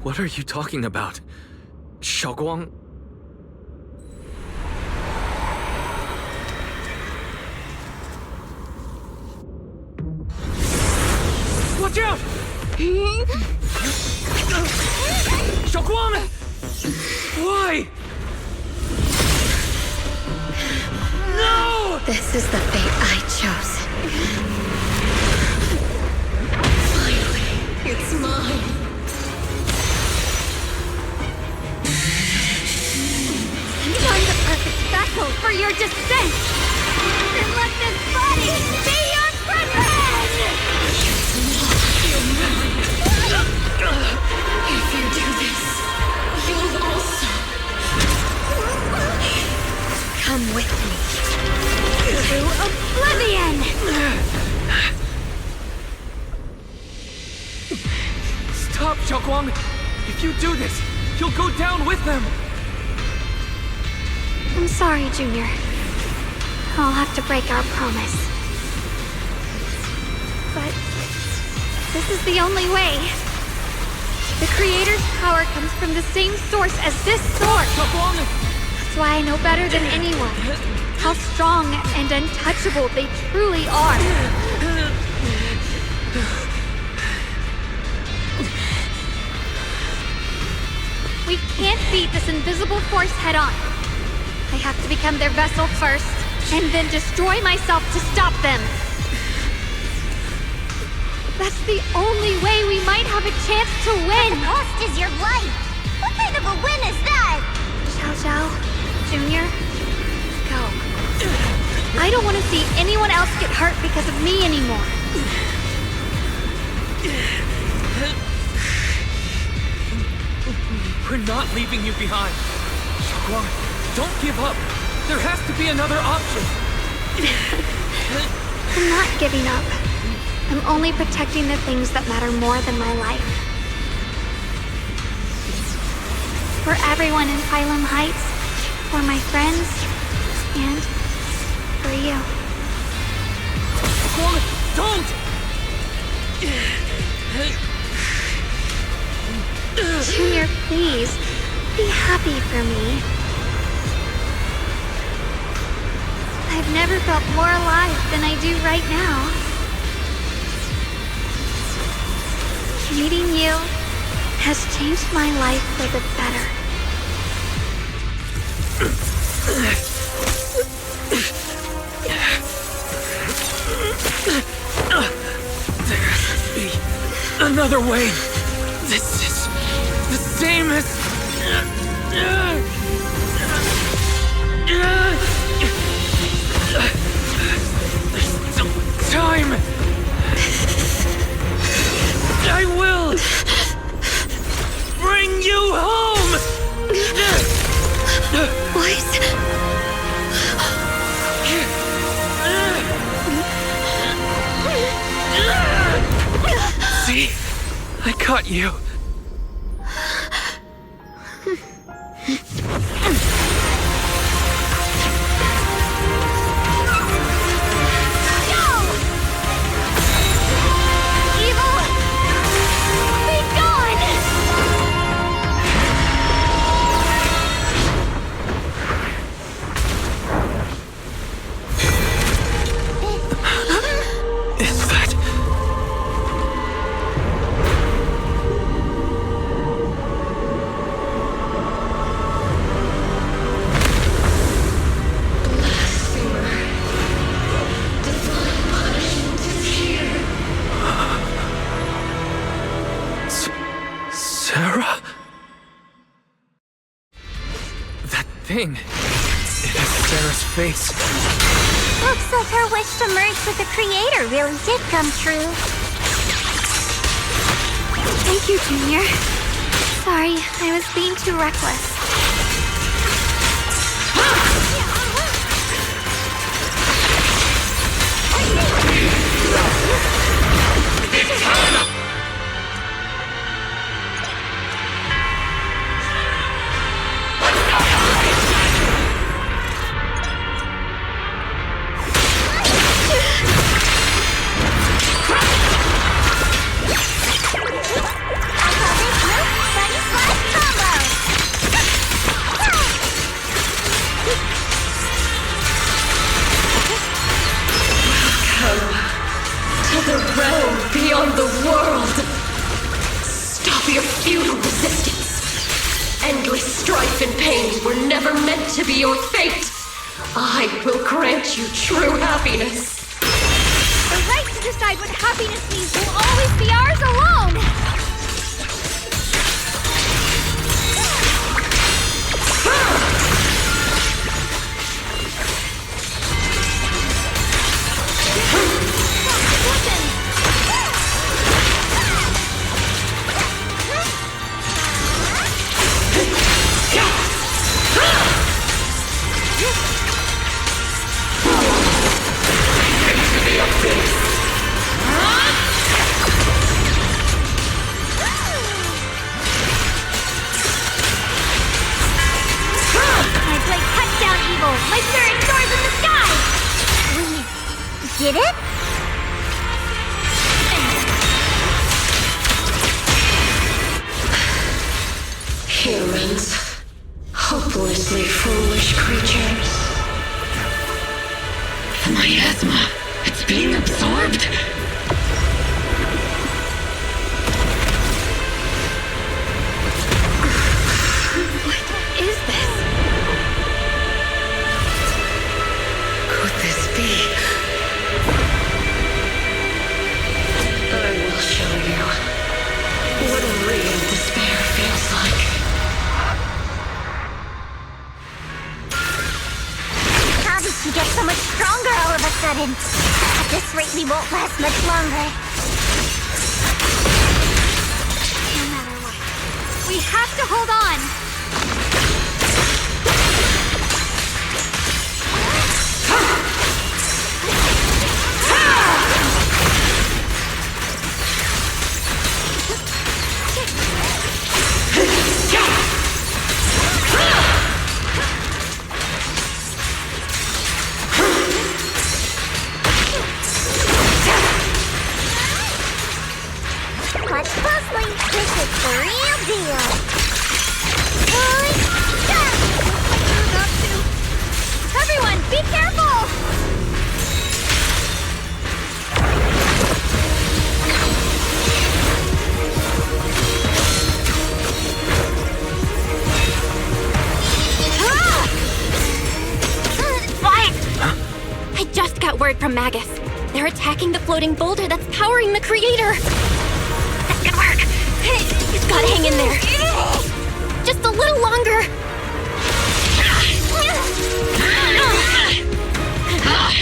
What are you talking about? Xiaoguang? Watch out! Xiaoguang! Why? No! This is the fate I chose. Finally, it's mine. Find the perfect vessel for your descent! Then let this body be your prison! If you do this, you'll also come with me to oblivion! Stop, Xiaoguang! If you do this, you'll go down with them! I'm sorry, Junior. I'll have to break our promise. But this is the only way. The Creator's power comes from the same source as this sword. That's why I know better than anyone how strong and untouchable they truly are. We can't beat this invisible force head on. I have to become their vessel first, and then destroy myself to stop them. That's the only way we might have a chance to win. The cost is your life. What kind of a win is that? Xiao Zhao, Junior, go. I don't want to see anyone else get hurt because of me anymore. We're not leaving you behind. Xiaoguang, don't give up. There has to be another option. I'm not giving up. I'm only protecting the things that matter more than my life. For everyone in Phylum Heights, for my friends, and for you. Don't! Junior, please, be happy for me. I've never felt more alive than I do right now. Meeting you has changed my life for the better. There has to be another way. This is the same as... There's still time. I will bring you home. Boys. See? I caught you. thing. It has Sarah's face. Looks like her wish to merge with the Creator really did come true. Thank you, Junior. Sorry, I was being too reckless. To the realm beyond the world! Stop your futile resistance! Endless strife and pain were never meant to be your fate! I will grant you true happiness! The right to decide what happiness means will always be ours alone! My spirit soars in the sky! We did it? Humans. Hopelessly foolish creatures. The miasma. It's being absorbed. What is this? Could this be? I will show you what a real despair feels like. How did she get so much stronger all of a sudden? At this rate, we won't last much longer. No matter what, we have to hold on! Watch closely. This is the real deal. Everyone, be careful! Why? I just got word from Magus. They're attacking the floating boulder that's powering the Creator. This could work. You've got to hang in there. Just a little longer.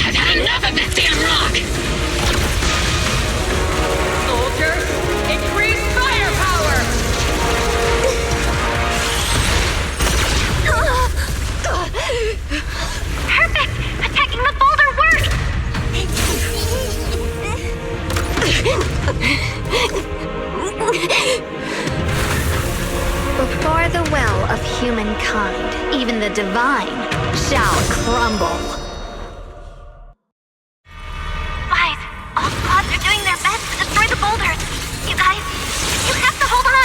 I've had enough of this damn rock! Soldiers, increase firepower! Perfect! Attacking the boulder worked! Before the well of humankind, even the divine shall crumble. Guys, all squads are doing their best to destroy the boulders. You guys, you have to hold on!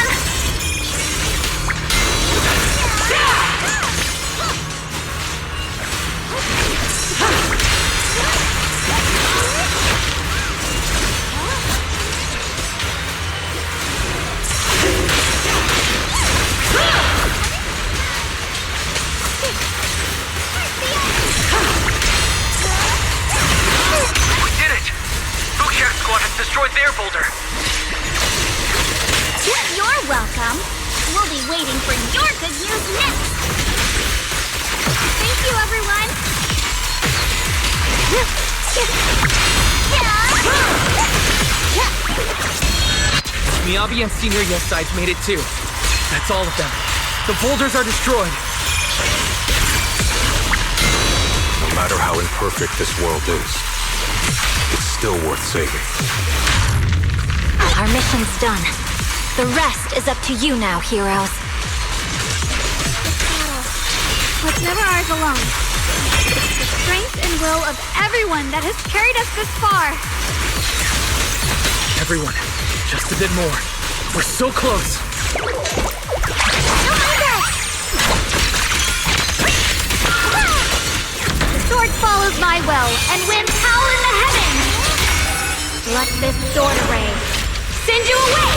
Destroyed their boulder. You're welcome. We'll be waiting for your good news next. Thank you, everyone! Miyabi and Senior Yes sides made it too. That's all of them. The boulders are destroyed. No matter how imperfect this world is, it's still worth saving. Our mission's done. The rest is up to you now, heroes. Was never ours alone. It's the strength and will of everyone that has carried us this far. Everyone, just a bit more. We're so close. The sword follows my will and wins power in the heavens. Let this sword array send you away!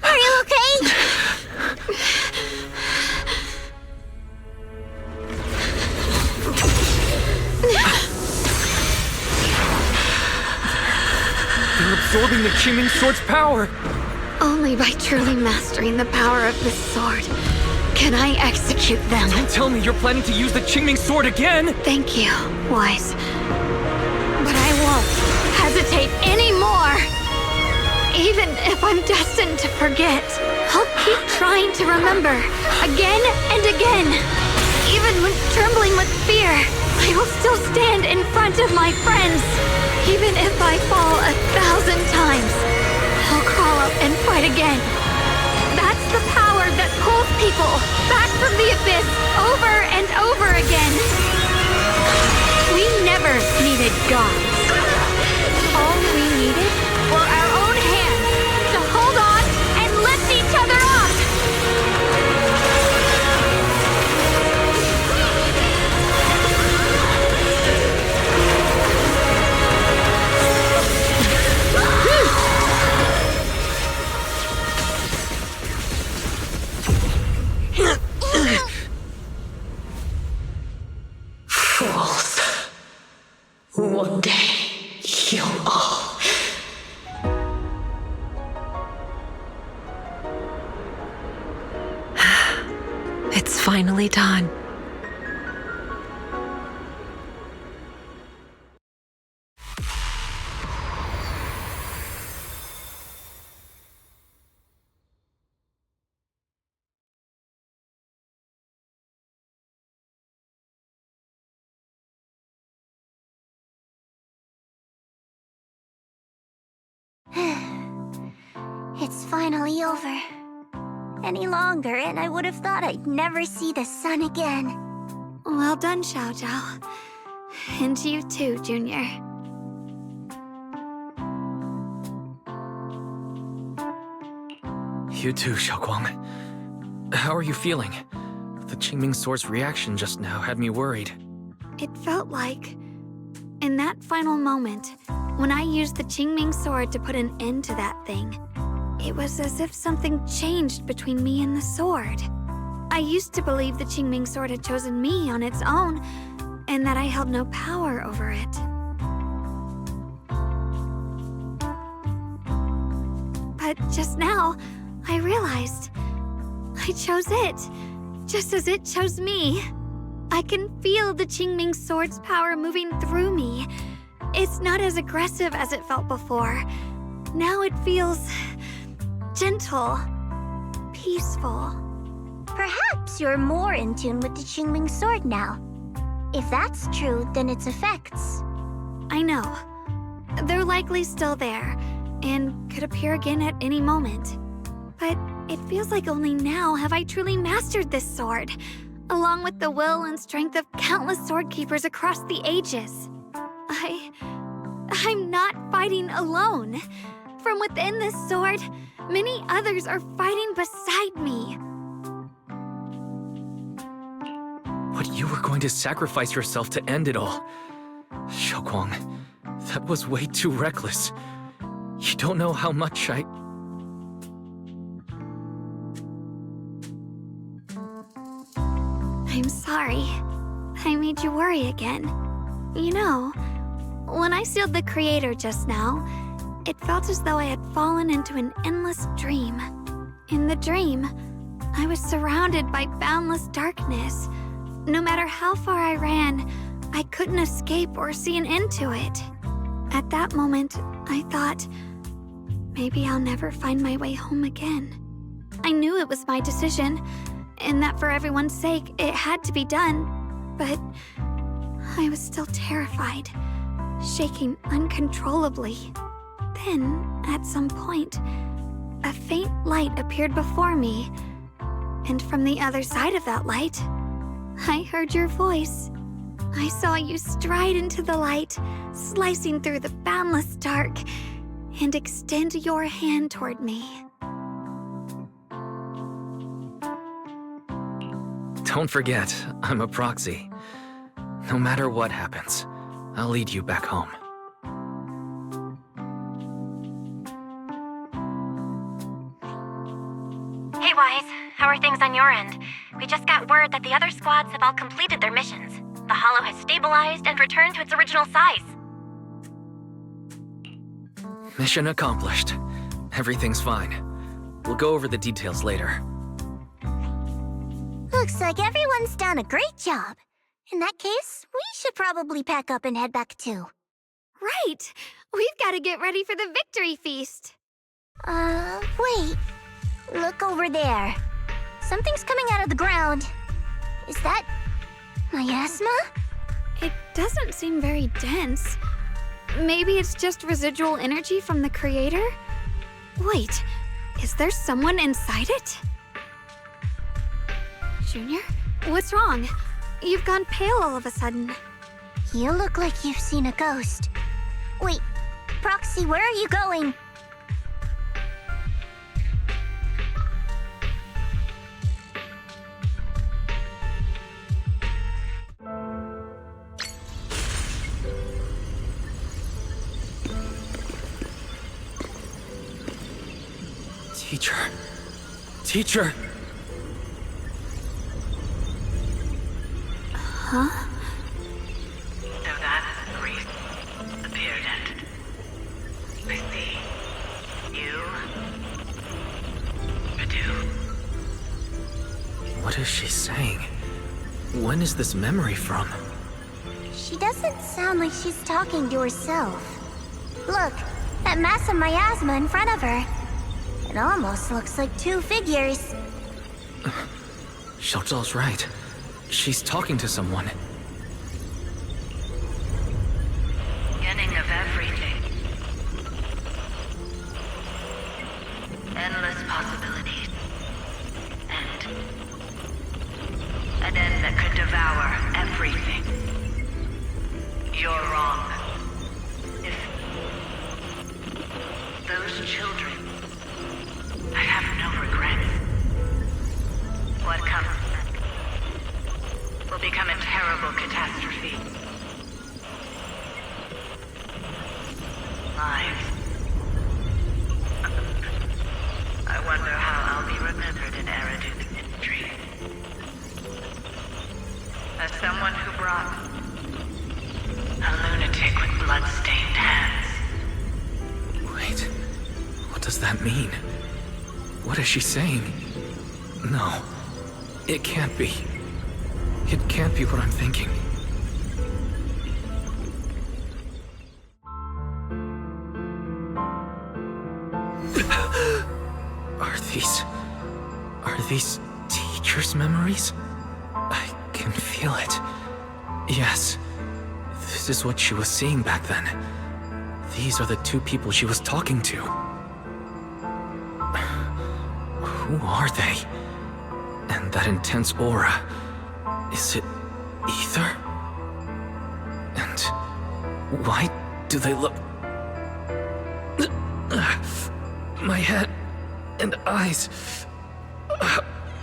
Are you okay? They're absorbing the Qingming Sword's power. Only by truly mastering the power of this sword can I execute them. Don't tell me you're planning to use the Qingming Sword again! Thank you, Wise. But I won't hesitate anymore. Even if I'm destined to forget, I'll keep trying to remember again and again. Even when trembling with fear, I will still stand in front of my friends. Even if I fall 1,000 times, I'll crawl up and fight again. That's the power that pulls people back from the abyss over and over again. We never needed gods. All we needed were our own hands to hold on and lift each other up. Fools. One day, you'll all... It's finally done. It's finally over. Any longer, and I would have thought I'd never see the sun again. Well done, Xiao Zhao. And you too, Junior. You too, Xiaoguang. How are you feeling? The Qingming Sword's reaction just now had me worried. It felt like, in that final moment, when I used the Qingming Sword to put an end to that thing, it was as if something changed between me and the sword. I used to believe the Qingming Sword had chosen me on its own, and that I held no power over it. But just now, I realized I chose it, just as it chose me. I can feel the Qingming Sword's power moving through me. It's not as aggressive as it felt before. Now it feels gentle, peaceful. Perhaps you're more in tune with the Qingming Sword now. If that's true, then its effects... I know. They're likely still there, and could appear again at any moment. But it feels like only now have I truly mastered this sword, along with the will and strength of countless sword keepers across the ages. I'm not fighting alone. From within this sword, many others are fighting beside me. But you were going to sacrifice yourself to end it all. Xiaoguang, that was way too reckless. You don't know how much I'm sorry. I made you worry again. You know, when I sealed the Creator just now, it felt as though I had fallen into an endless dream. In the dream, I was surrounded by boundless darkness. No matter how far I ran, I couldn't escape or see an end to it. At that moment, I thought, maybe I'll never find my way home again. I knew it was my decision, and that for everyone's sake, it had to be done. But I was still terrified, shaking uncontrollably. Then, at some point, a faint light appeared before me, and from the other side of that light, I heard your voice. I saw you stride into the light, slicing through the boundless dark, and extend your hand toward me. Don't forget, I'm a proxy. No matter what happens, I'll lead you back home. Hey, Wise. How are things on your end? We just got word that the other squads have all completed their missions. The Hollow has stabilized and returned to its original size. Mission accomplished. Everything's fine. We'll go over the details later. Looks like everyone's done a great job. In that case, we should probably pack up and head back too. Right! We've got to get ready for the victory feast. Wait. Look over there. Something's coming out of the ground. Is that miasma? It doesn't seem very dense. Maybe it's just residual energy from the Creator? Wait, is there someone inside it? Junior, what's wrong? You've gone pale all of a sudden. You look like you've seen a ghost. Wait, Proxy, where are you going? Teacher! Huh? So that's Greece appeared at. I see. You. Purdue. What is she saying? When is this memory from? She doesn't sound like she's talking to herself. Look, that mass of miasma in front of her. It almost looks like two figures. Xiaozhao's right. She's talking to someone. Beginning of everything. Endless possibilities. An end that could devour everything. You're wrong. If those children, I have no regrets. What comes will become a terrible catastrophe. Lives. I wonder how I'll be remembered in Eridu's history. As someone who brought a lunatic with blood-stained hands. Wait, what does that mean? What is she saying? No, it can't be. It can't be what I'm thinking. Are these teachers' memories? I can feel it. Yes, this is what she was seeing back then. These are the two people she was talking to. Who are they? And that intense aura, is it ether? And why do they look... My head and eyes,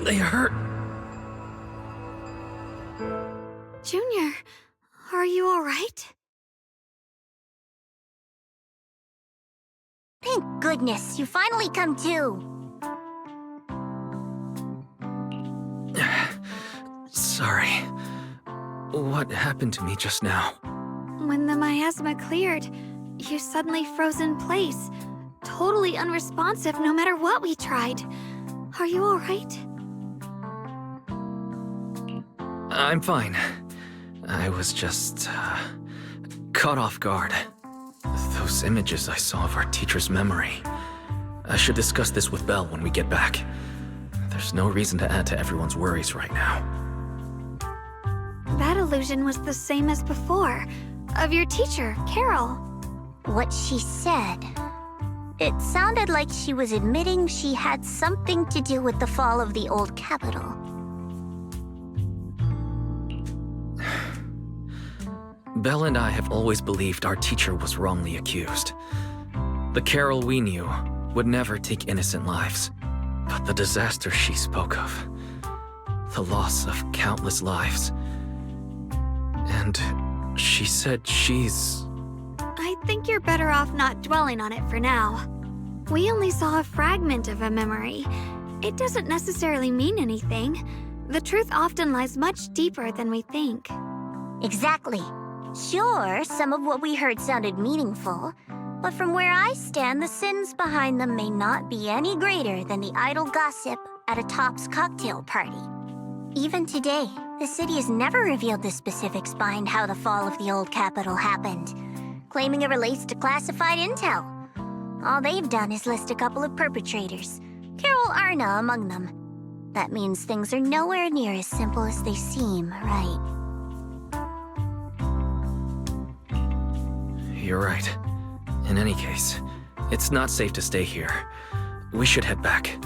they hurt. Junior, are you all right? Thank goodness, you finally come to. Sorry. What happened to me just now? When the miasma cleared, you suddenly froze in place, totally unresponsive no matter what we tried. Are you alright? I'm fine. I was just, caught off guard. Those images I saw of our teacher's memory. I should discuss this with Belle when we get back. There's no reason to add to everyone's worries right now. That illusion was the same as before, of your teacher, Carol. What she said. It sounded like she was admitting she had something to do with the fall of the old capital. Belle and I have always believed our teacher was wrongly accused. The Carol we knew would never take innocent lives. But the disaster she spoke of, the loss of countless lives, and she said she's... I think you're better off not dwelling on it for now. We only saw a fragment of a memory. It doesn't necessarily mean anything. The truth often lies much deeper than we think. Exactly. Sure, some of what we heard sounded meaningful, but from where I stand, the sins behind them may not be any greater than the idle gossip at a Top's cocktail party. Even today, the city has never revealed the specifics behind how the fall of the old capital happened, claiming it relates to classified intel. All they've done is list a couple of perpetrators, Carol Arna among them. That means things are nowhere near as simple as they seem, right? You're right. In any case, it's not safe to stay here. We should head back.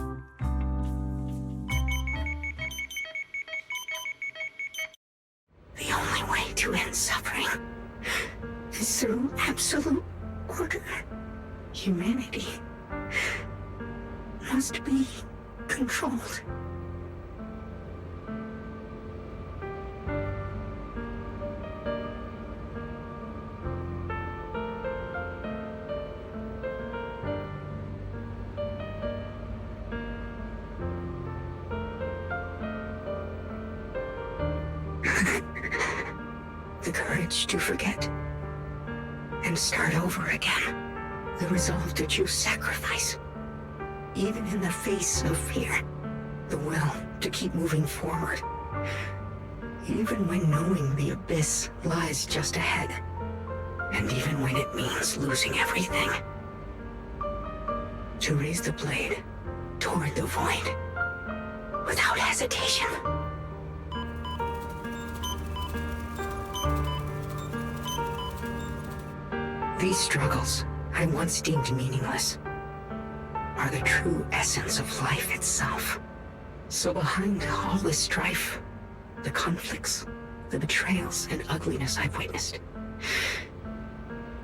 The only way to end suffering is through absolute order. Humanity must be controlled. The courage to forget and start over again. The resolve to choose sacrifice, even in the face of fear. The will to keep moving forward, even when knowing the abyss lies just ahead, and even when it means losing everything. To raise the blade toward the void, without hesitation. These struggles I once deemed meaningless are the true essence of life itself. So behind all this strife, the conflicts, the betrayals, and ugliness I've witnessed,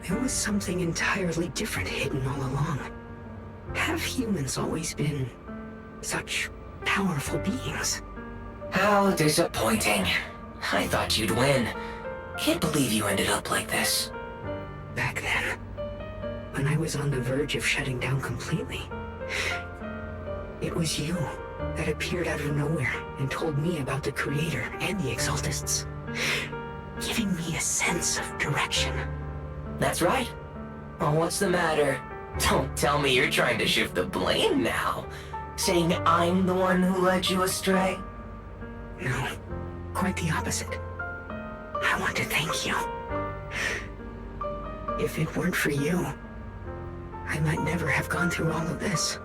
there was something entirely different hidden all along. Have humans always been such powerful beings? How disappointing. I thought you'd win. Can't believe you ended up like this. Back then, when I was on the verge of shutting down completely, it was you that appeared out of nowhere and told me about the Creator and the Exaltists, giving me a sense of direction. That's right. Well, what's the matter? Don't tell me you're trying to shift the blame now, saying I'm the one who led you astray. No, quite the opposite. I want to thank you. If it weren't for you, I might never have gone through all of this.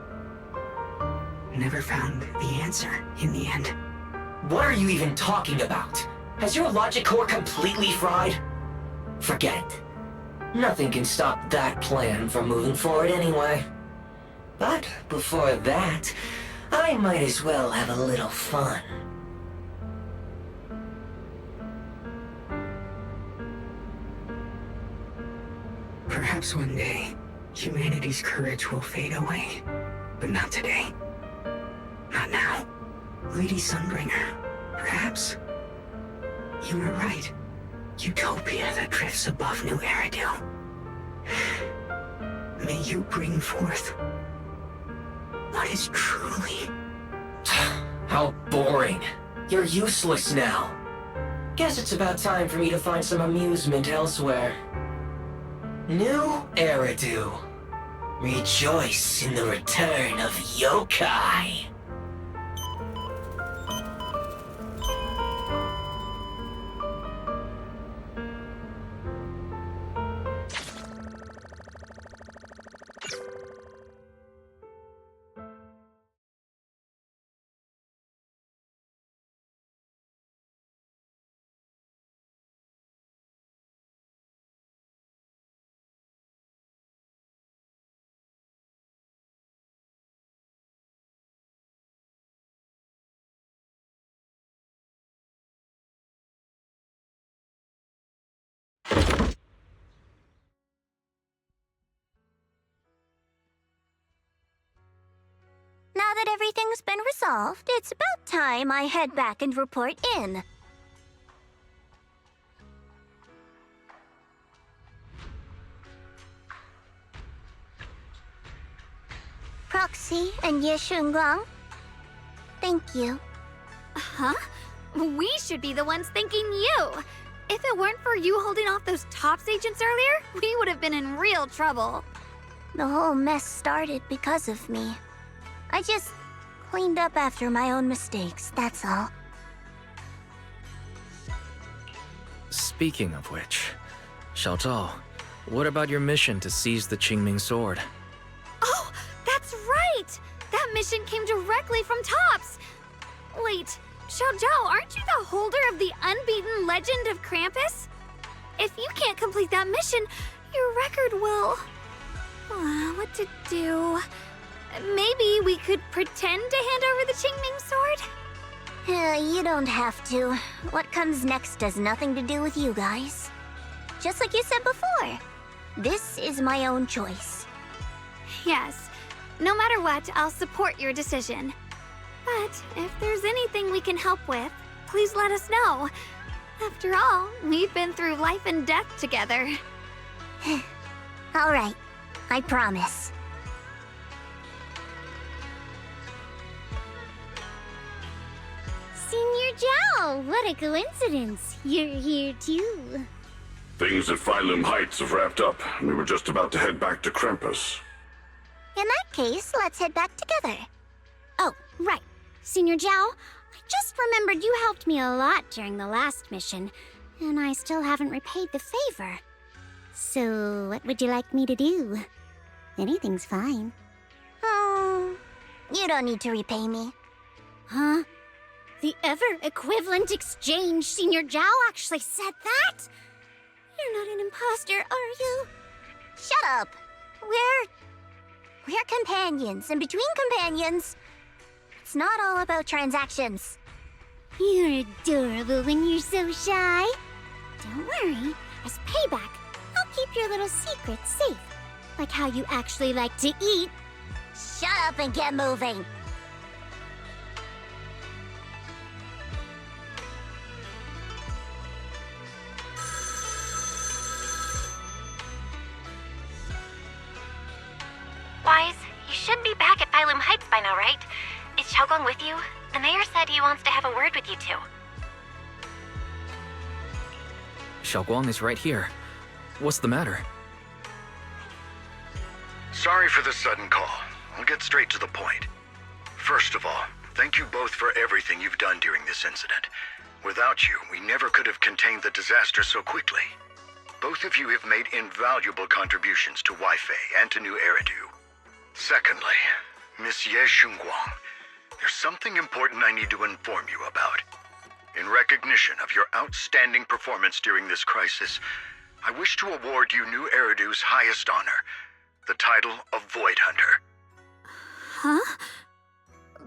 Never found the answer in the end. What are you even talking about? Has your logic core completely fried? Forget it. Nothing can stop that plan from moving forward anyway. But before that, I might as well have a little fun. Perhaps one day, humanity's courage will fade away. But not today. Not now. Lady Sunbringer, perhaps you were right. Utopia that drifts above New Eridu. May you bring forth what is truly... How boring. You're useless now. Guess it's about time for me to find some amusement elsewhere. New Eridu. Rejoice in the return of yokai. Now that everything's been resolved, it's about time I head back and report in. Proxy and Ye Shunguang, thank you. Huh? We should be the ones thanking you. If it weren't for you holding off those TOPS agents earlier, we would have been in real trouble. The whole mess started because of me. I just cleaned up after my own mistakes, that's all. Speaking of which, Xiao Zhao, what about your mission to seize the Qingming sword? Oh, that's right! That mission came directly from TOPS! Wait, Xiao Zhao, aren't you the holder of the unbeaten legend of Krampus? If you can't complete that mission, your record will... what to do? Maybe we could pretend to hand over the Qingming sword? You don't have to. What comes next has nothing to do with you guys. Just like you said before, this is my own choice. Yes. No matter what, I'll support your decision. But if there's anything we can help with, please let us know. After all, we've been through life and death together. All right, I promise. Senior Zhao, what a coincidence. You're here too. Things at Phylum Heights have wrapped up, and we were just about to head back to Krampus. In that case, let's head back together. Oh, right. Senior Zhao, I just remembered you helped me a lot during the last mission, and I still haven't repaid the favor. So, what would you like me to do? Anything's fine. You don't need to repay me. Huh? The ever-equivalent exchange, Senior Zhao actually said that? You're not an imposter, are you? Shut up! We're companions, and between companions, it's not all about transactions. You're adorable when you're so shy. Don't worry, as payback, I'll keep your little secrets safe. Like how you actually like to eat. Shut up and get moving! Wise, you should be back at Phylum Heights by now, right? Is Xiaoguang with you? The mayor said he wants to have a word with you two. Xiaoguang is right here. What's the matter? Sorry for the sudden call. I'll get straight to the point. First of all, thank you both for everything you've done during this incident. Without you, we never could have contained the disaster so quickly. Both of you have made invaluable contributions to Weifei and to New Eridu. Secondly, Miss Ye Shunguang, there's something important I need to inform you about. In recognition of your outstanding performance during this crisis, I wish to award you New Eridu's highest honor, the title of Void Hunter. Huh?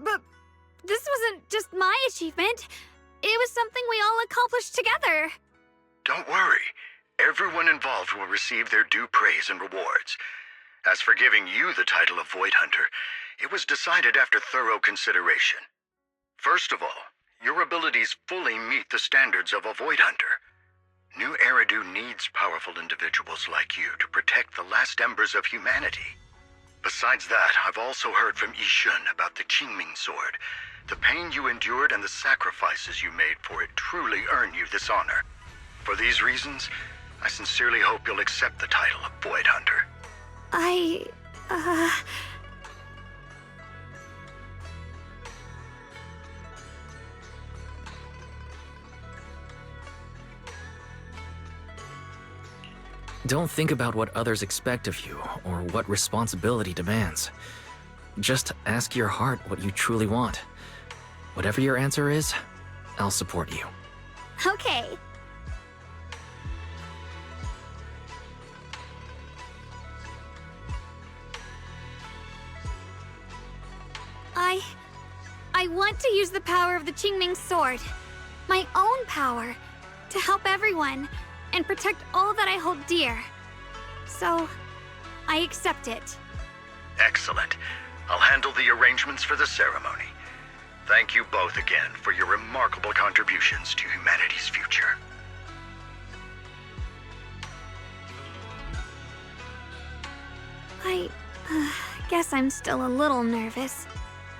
But this wasn't just my achievement. It was something we all accomplished together. Don't worry. Everyone involved will receive their due praise and rewards. As for giving you the title of Void Hunter, it was decided after thorough consideration. First of all, your abilities fully meet the standards of a Void Hunter. New Eridu needs powerful individuals like you to protect the last embers of humanity. Besides that, I've also heard from Yishun about the Qingming sword. The pain you endured and the sacrifices you made for it truly earn you this honor. For these reasons, I sincerely hope you'll accept the title of Void Hunter. Don't think about what others expect of you, or what responsibility demands. Just ask your heart what you truly want. Whatever your answer is, I'll support you. Okay. I want to use the power of the Qingming Sword, my own power, to help everyone and protect all that I hold dear. So, I accept it. Excellent. I'll handle the arrangements for the ceremony. Thank you both again for your remarkable contributions to humanity's future. I guess I'm still a little nervous.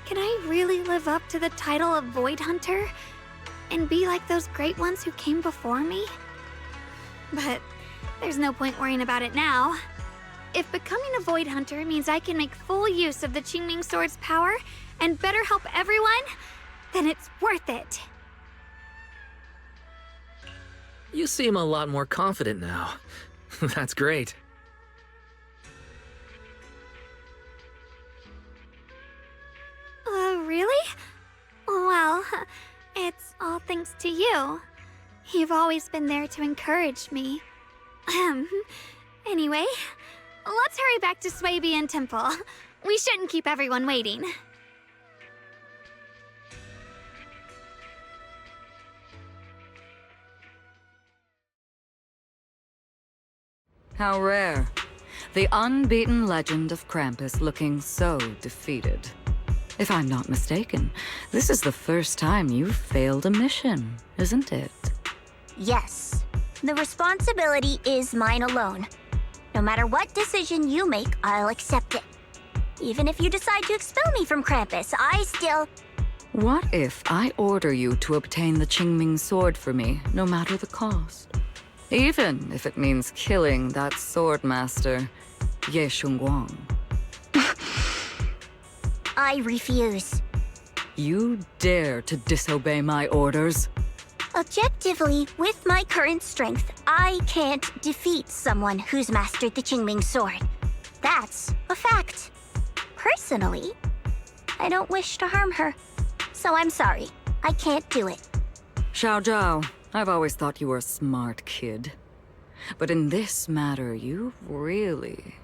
Can I really live up to the title of Void Hunter? And be like those great ones who came before me? But there's no point worrying about it now. If becoming a Void Hunter means I can make full use of the Qingming Sword's power and better help everyone, then it's worth it. You seem a lot more confident now. That's great. Really? Well, it's all thanks to you. You've always been there to encourage me. Anyway, let's hurry back to Swabian Temple. We shouldn't keep everyone waiting. How rare. The unbeaten legend of Krampus looking so defeated. If I'm not mistaken, this is the first time you've failed a mission, isn't it? Yes. The responsibility is mine alone. No matter what decision you make, I'll accept it. Even if you decide to expel me from Krampus, I still... What if I order you to obtain the Qingming Sword for me, no matter the cost? Even if it means killing that sword master, Ye Shunguang. I refuse. You dare to disobey my orders? Objectively, with my current strength, I can't defeat someone who's mastered the Qingming Sword. That's a fact. Personally, I don't wish to harm her. So I'm sorry. I can't do it. Xiao Zhao, I've always thought you were a smart kid. But in this matter, you really...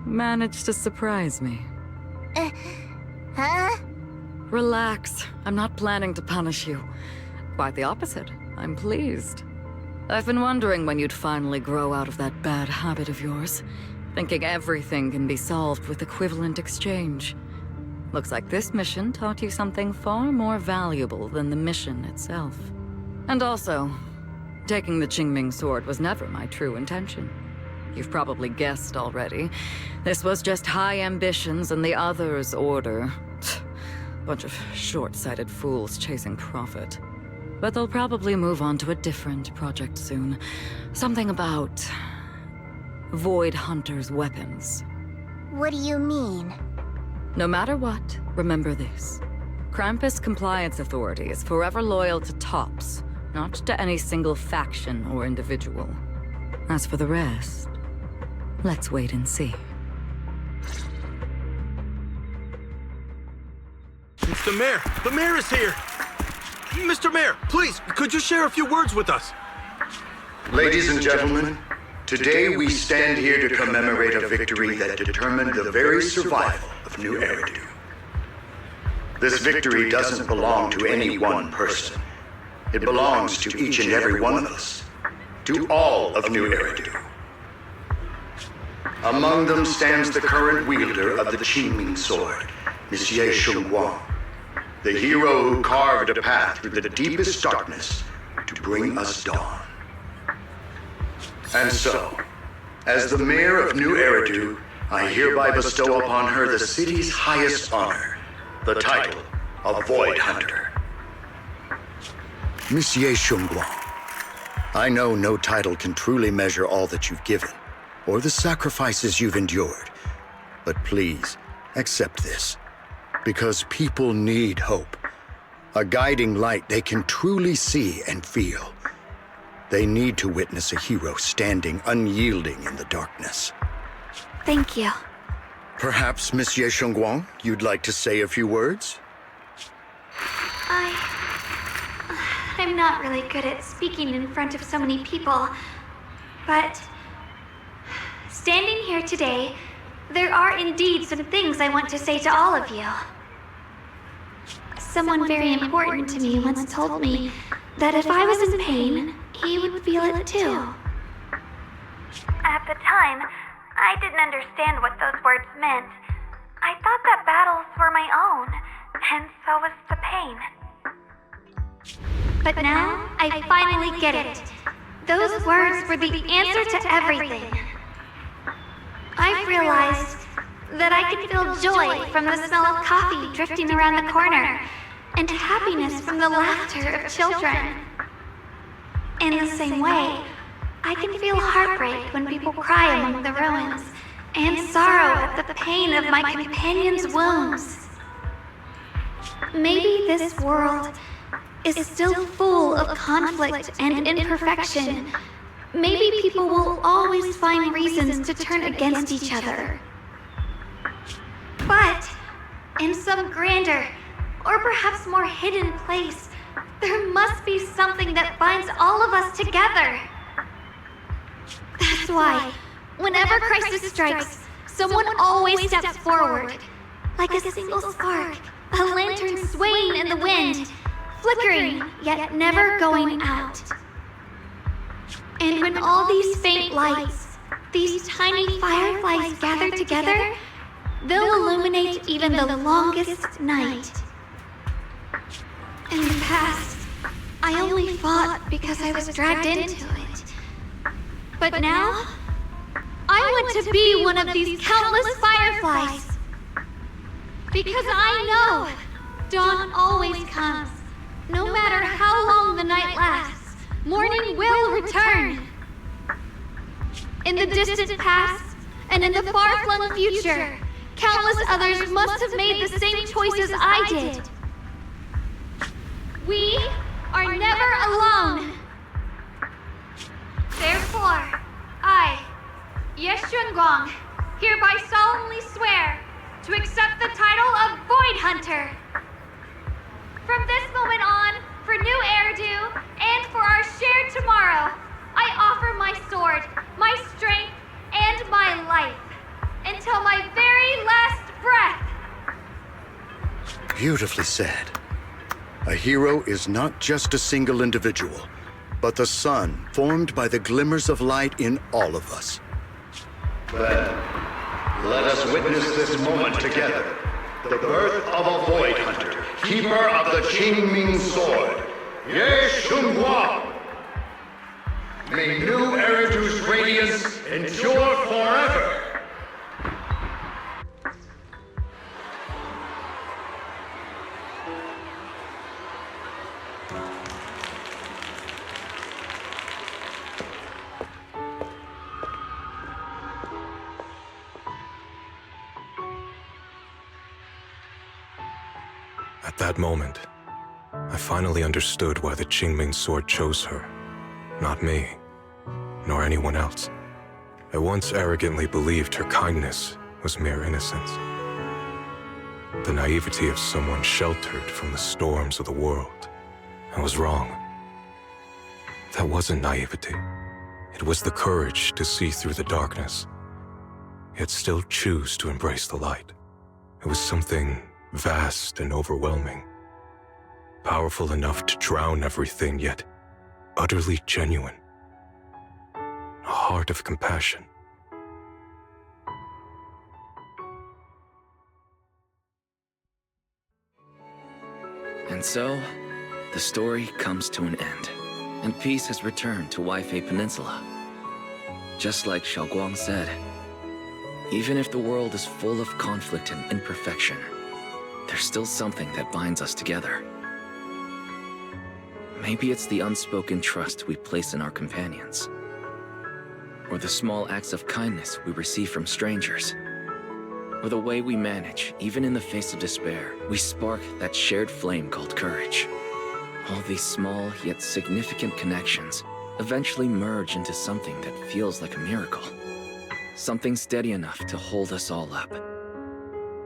managed to surprise me. Huh? Relax. I'm not planning to punish you. Quite the opposite. I'm pleased. I've been wondering when you'd finally grow out of that bad habit of yours, thinking everything can be solved with equivalent exchange. Looks like this mission taught you something far more valuable than the mission itself. And also, taking the Qingming Sword was never my true intention. You've probably guessed already. This was just high ambitions and the others' order. Bunch of short-sighted fools chasing profit. But they'll probably move on to a different project soon. Something about... Void Hunter's weapons. What do you mean? No matter what, remember this. Krampus Compliance Authority is forever loyal to TOPS, not to any single faction or individual. As for the rest, let's wait and see. It's the mayor! The mayor is here! Mr. Mayor, please, could you share a few words with us? Ladies and gentlemen, today we stand here to commemorate a victory that determined the very survival of New Eridu. This victory doesn't belong to any one person. It belongs to each and every one of us. To all of New Eridu. Among them stands the current wielder of the Qingming Sword, Monsieur Shunguang, the hero who carved a path through the deepest darkness to bring us dawn. And so, as the mayor of New Eridu, I hereby bestow upon her the city's highest honor, the title of Void Hunter. Monsieur Shunguang, I know no title can truly measure all that you've given, or the sacrifices you've endured. But please, accept this. Because people need hope. A guiding light they can truly see and feel. They need to witness a hero standing unyielding in the darkness. Thank you. Perhaps, Monsieur Shunguang, you'd like to say a few words? I'm not really good at speaking in front of so many people, but standing here today, there are indeed some things I want to say to all of you. Someone very important to me once told me that if I was in pain, he would feel it too. At the time, I didn't understand what those words meant. I thought that battles were my own, and so was the pain. But now, I finally get it. Those words were the answer to everything. I've realized that I can feel joy from the smell of coffee drifting around the corner, and happiness from the laughter of children. In the same way, I can feel heartbreak when people cry among the ruins, and sorrow at the pain of my companion's wounds. Maybe this world is still full of conflict and imperfection. Maybe people will always find reasons to turn against each other. But in some grander, or perhaps more hidden place, there must be something that binds all of us together. That's why, whenever crisis strikes, someone always steps forward. Like a single spark, a lantern swaying in the wind, flickering, yet never going out. And when all these faint lights, these tiny fireflies gather together, they'll illuminate even the longest night. In the past, I only fought because I was dragged into it. But now, I want to be one of these countless fireflies. Because I know dawn always comes. No matter how long the night lasts, morning will return. In the distant past, and in the far-flung future, countless others must have made the same choices I did. We are never alone. Therefore, I, Ye Shunguang, hereby solemnly swear to accept the title of Void Hunter. From this moment on, for new Eridu, and for our shared tomorrow, I offer my sword, my strength, and my life, until my very last breath. Beautifully said. A hero is not just a single individual, but the sun formed by the glimmers of light in all of us. Then, let us witness this moment together. The birth of a Void Hunter, keeper of the Qingming Sword, Ye Shunguang. May new Eridu's radiance endure forever. At that moment, I finally understood why the Qingming Sword chose her, not me, nor anyone else. I once arrogantly believed her kindness was mere innocence. The naivety of someone sheltered from the storms of the world. I was wrong. That wasn't naivety. It was the courage to see through the darkness, yet still choose to embrace the light. It was something vast and overwhelming, powerful enough to drown everything, yet utterly genuine. A heart of compassion. And so, the story comes to an end, and peace has returned to Waifei Peninsula. Just like Xiaoguang said, even if the world is full of conflict and imperfection, there's still something that binds us together. Maybe it's the unspoken trust we place in our companions. Or the small acts of kindness we receive from strangers. Or the way we manage, even in the face of despair, we spark that shared flame called courage. All these small yet significant connections eventually merge into something that feels like a miracle. Something steady enough to hold us all up,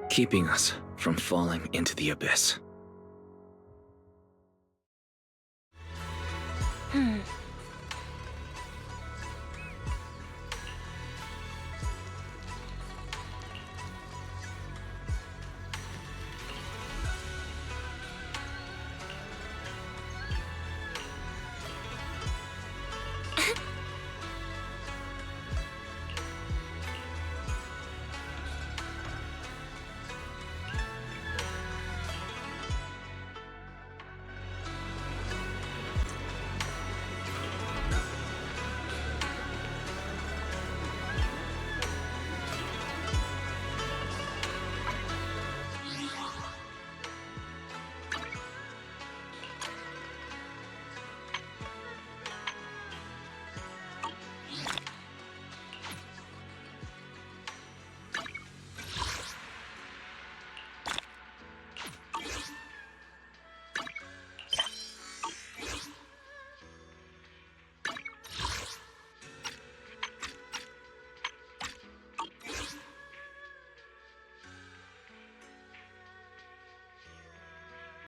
keeping us from falling into the abyss.